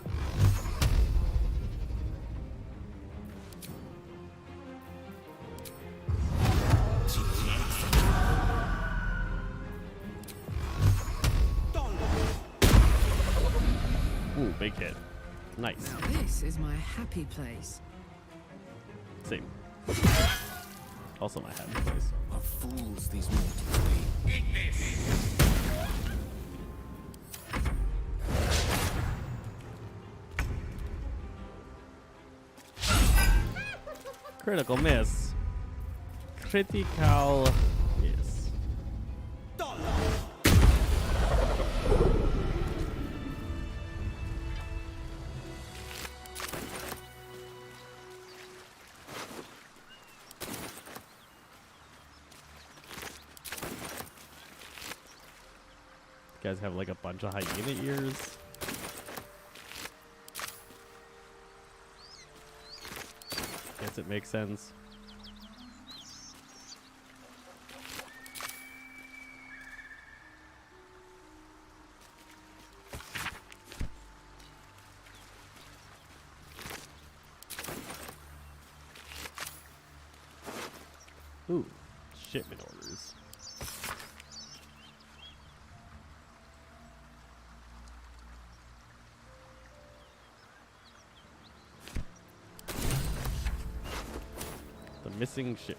Ooh, big hit. Nice. Now this is my happy place. Same. Also my happy place. What fools these mortals be. Critical miss. Critical miss. You guys have like a bunch of hyena ears. Guess it makes sense. Ooh, shipment orders. The missing shipment.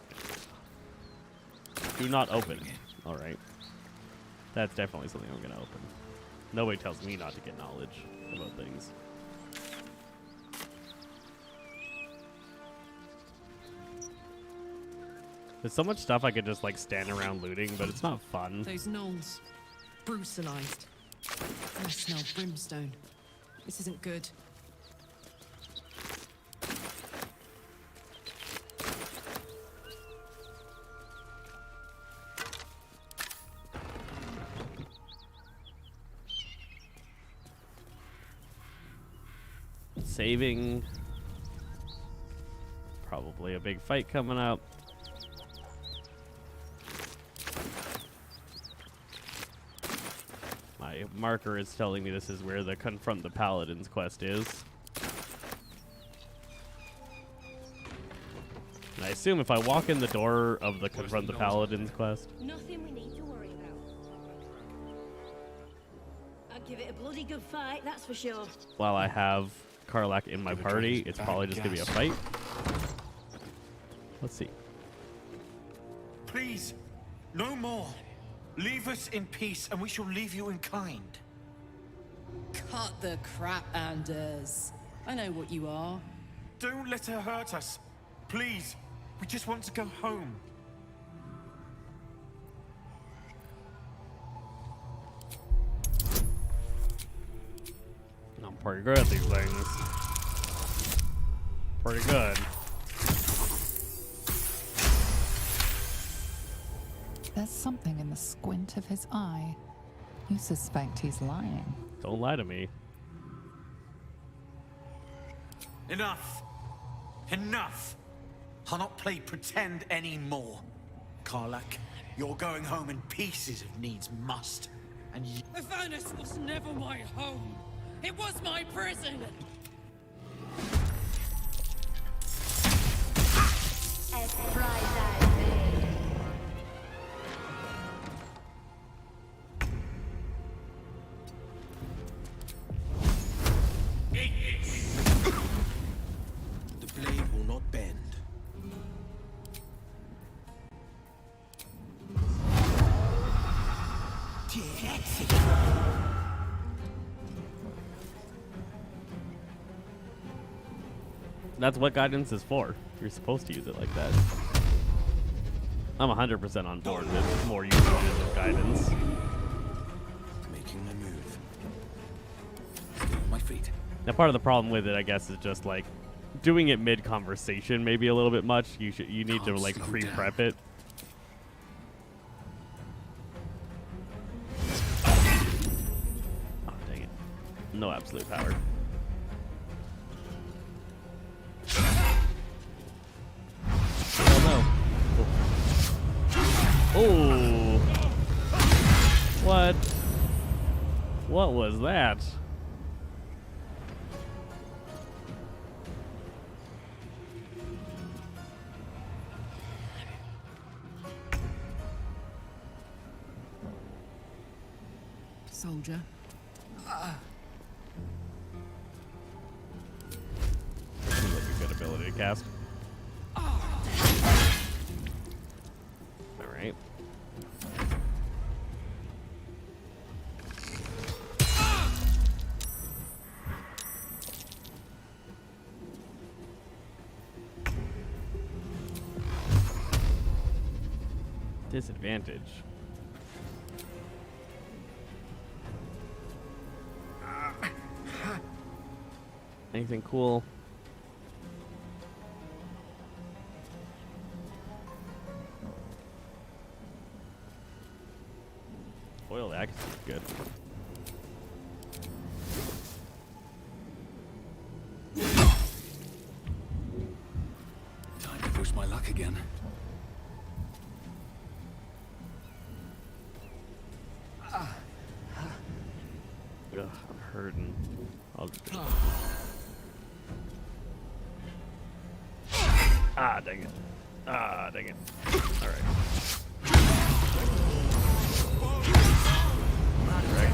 Do not open. Alright. That's definitely something I'm gonna open. Nobody tells me not to get knowledge about things. There's so much stuff I could just like stand around looting, but it's not fun. Those gnolls. Brutalized. I smell brimstone. This isn't good. Saving. Probably a big fight coming up. My marker is telling me this is where the Confront the Paladins quest is. And I assume if I walk in the door of the Confront the Paladins quest... Nothing we need to worry about. I'd give it a bloody good fight, that's for sure. While I have Karlach in my party, it's probably just gonna be a fight. Let's see. Please, no more. Leave us in peace, and we shall leave you in kind. Cut the crap, Anders. I know what you are. Don't let her hurt us. Please, we just want to go home. I'm pretty good at these things. Pretty good. There's something in the squint of his eye. You suspect he's lying. Don't lie to me. Enough. Enough. I'll not play pretend anymore. Karlach, you're going home in pieces if needs must. And you... Avernus was never my home. It was my prison. The blade will not bend. That's what guidance is for. You're supposed to use it like that. I'm 100% on board with more usages of guidance. Making my move. Stay on my feet. Now, part of the problem with it, I guess, is just like doing it mid-conversation maybe a little bit much. You need to like pre-prep it. Oh, dang it. No absolute power. Oh, no. Oh. What? What was that? Soldier. Seems like a good ability to cast. Alright. Disadvantage. Anything cool? Foiled axe is good. Time to push my luck again. Ugh, I'm hurting. I'll just do it. Ah, dang it. Ah, dang it. Alright. Alright.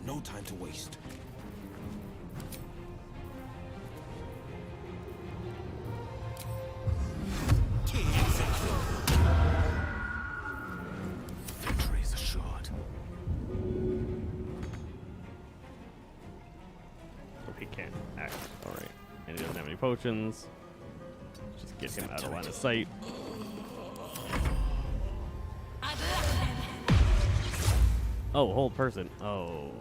No time to waste. Victory is assured. Oh, he can't act. Alright. And he doesn't have any potions. Just get him out of line of sight. Oh, whole person. Oh.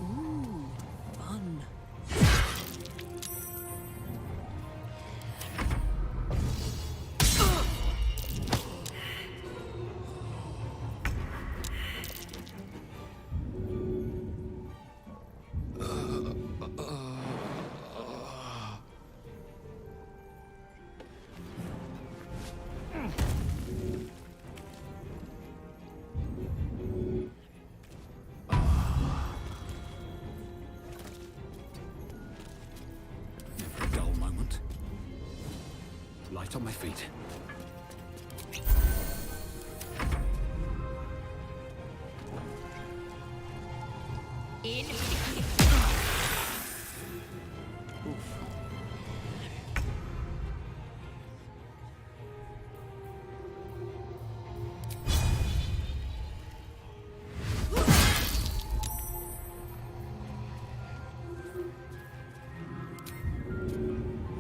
Ooh, fun. Never a dull moment. Light on my feet.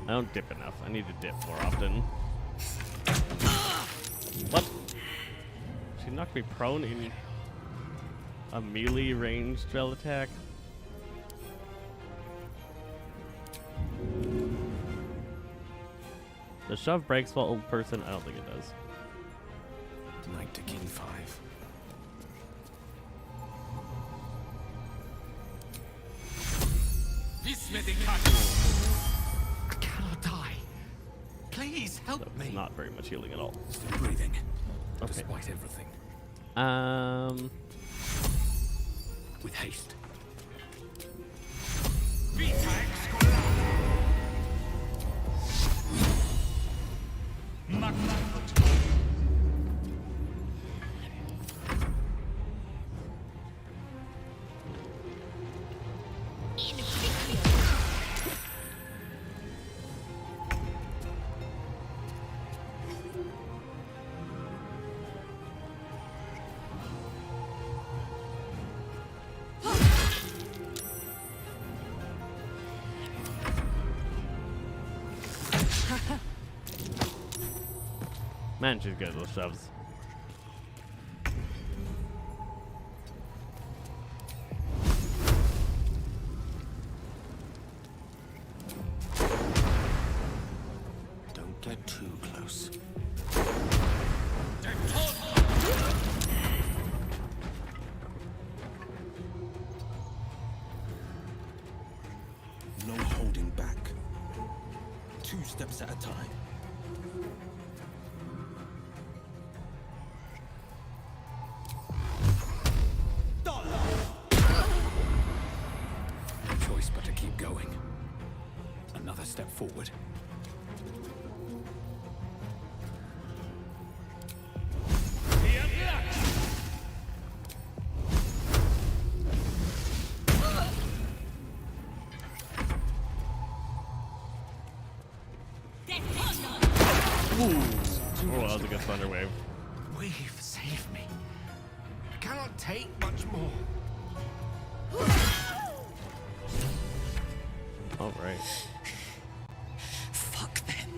I don't dip enough. I need to dip more often. What? She knocked me prone in a melee ranged spell attack? The shove breaks while old person. I don't think it does. Knight to King 5. I cannot die. Please help That's me. not very much healing at all. Still breathing, Okay. despite everything. With haste. Man, she's good at those shoves. Don't get too close. No holding back. 2 steps at a time. No choice but to keep going. Another step forward. Oh, that was a good thunder wave. Weave, save me. I cannot take much more. All right. Fuck them.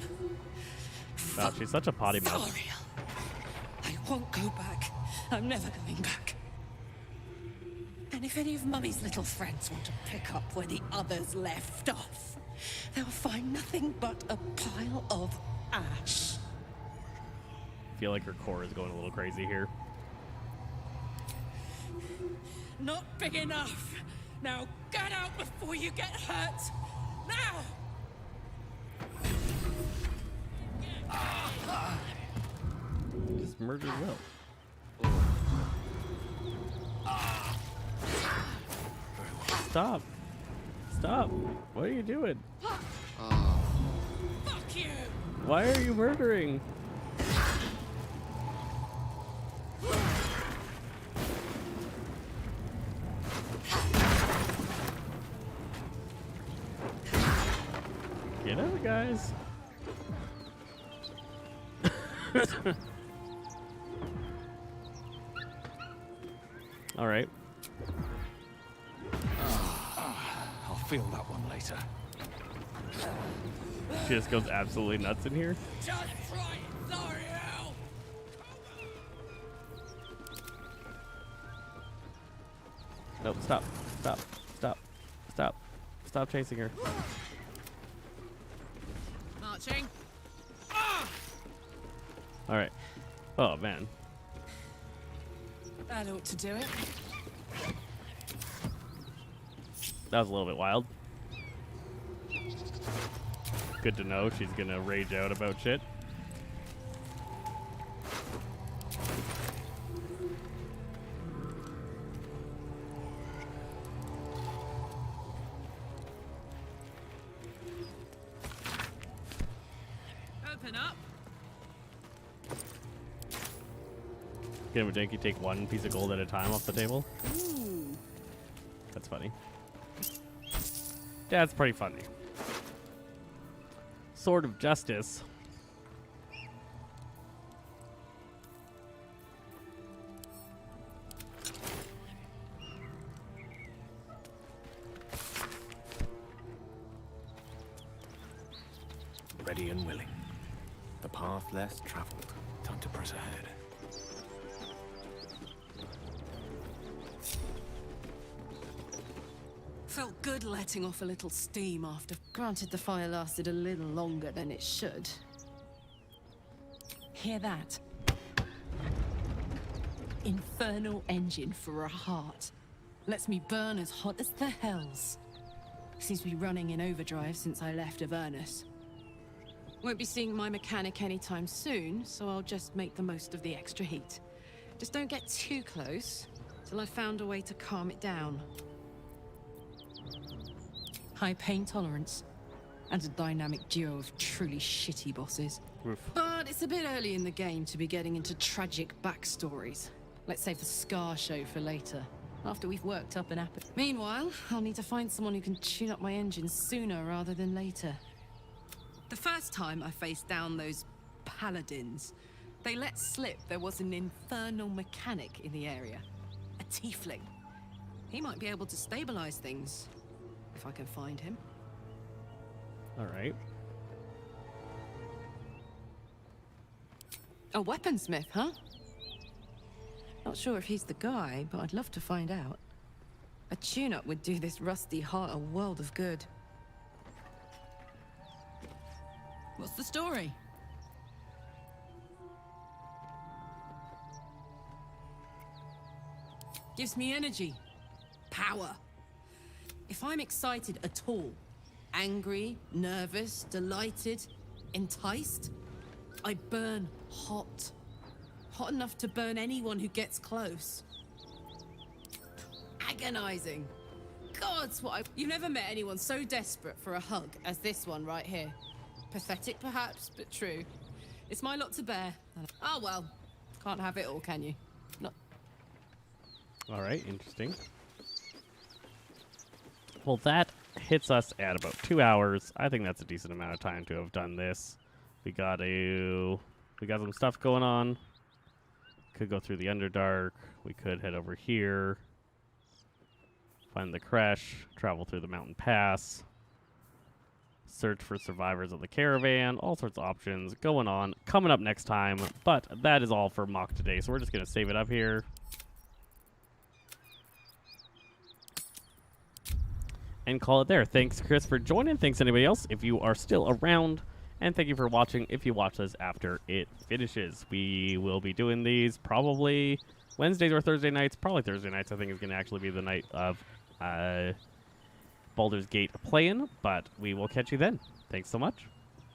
Wow, she's such a potty mouth. Thoriel. I won't go back. I'm never going back. And if any of Mummy's little friends want to pick up where the others left off, they'll find nothing but a pile of ash. I feel like her core is going a little crazy here. Not big enough. Now get out before you get hurt. Now! Just murdered Will. Stop. Stop. What are you doing? Fuck you! Why are you murdering? Get out, guys. All right. I'll feel that one later. She just goes absolutely nuts in here. Just try it, Thoriel! Nope, stop. Stop. Stop. Stop. Stop chasing her. Marching. All right. Oh, man. That ought to do it. That was a little bit wild. Good to know she's gonna rage out about shit. Open up. Can a janky take one piece of gold at a time off the table? Ooh. That's funny. That's pretty funny. Sword of Justice. Ready and willing. The path less traveled. Time to press ahead. Felt good letting off a little steam after. Granted, the fire lasted a little longer than it should. Hear that? Infernal engine for a heart. Lets me burn as hot as the hells. Seems to be running in overdrive since I left Avernus. Won't be seeing my mechanic anytime soon, so I'll just make the most of the extra heat. Just don't get too close, till I've found a way to calm it down. High pain tolerance, and a dynamic duo of truly shitty bosses. Oof. But it's a bit early in the game to be getting into tragic backstories. Let's save the Scar show for later, after we've worked up an appetite. Meanwhile, I'll need to find someone who can tune up my engine sooner rather than later. The first time I faced down those paladins, they let slip there was an infernal mechanic in the area. A tiefling. He might be able to stabilize things, if I can find him. Alright. A weaponsmith, huh? Not sure if he's the guy, but I'd love to find out. A tune-up would do this rusty heart a world of good. What's the story? Gives me energy. Power. If I'm excited at all, angry, nervous, delighted, enticed, I burn hot. Hot enough to burn anyone who gets close. Agonizing. Gods, what You've never met anyone so desperate for a hug as this one right here. Pathetic perhaps, but true. It's my lot to bear. Oh well, can't have it all, can you? Not. Alright, interesting. Well, that hits us at about 2 hours. I think that's a decent amount of time to have done this. We got some stuff going on. Could go through the Underdark. We could head over here. Find the Kresh. Travel through the mountain pass. Search for survivors of the caravan. All sorts of options going on. Coming up next time. But that is all for Mock today. So we're just going to save it up here. And call it there. Thanks, Chris, for joining. Thanks, anybody else, if you are still around. And thank you for watching if you watch this after it finishes. We will be doing these probably Wednesdays or Thursday nights. Probably Thursday nights, I think, is going to actually be the night of Baldur's Gate playing. But we will catch you then. Thanks so much.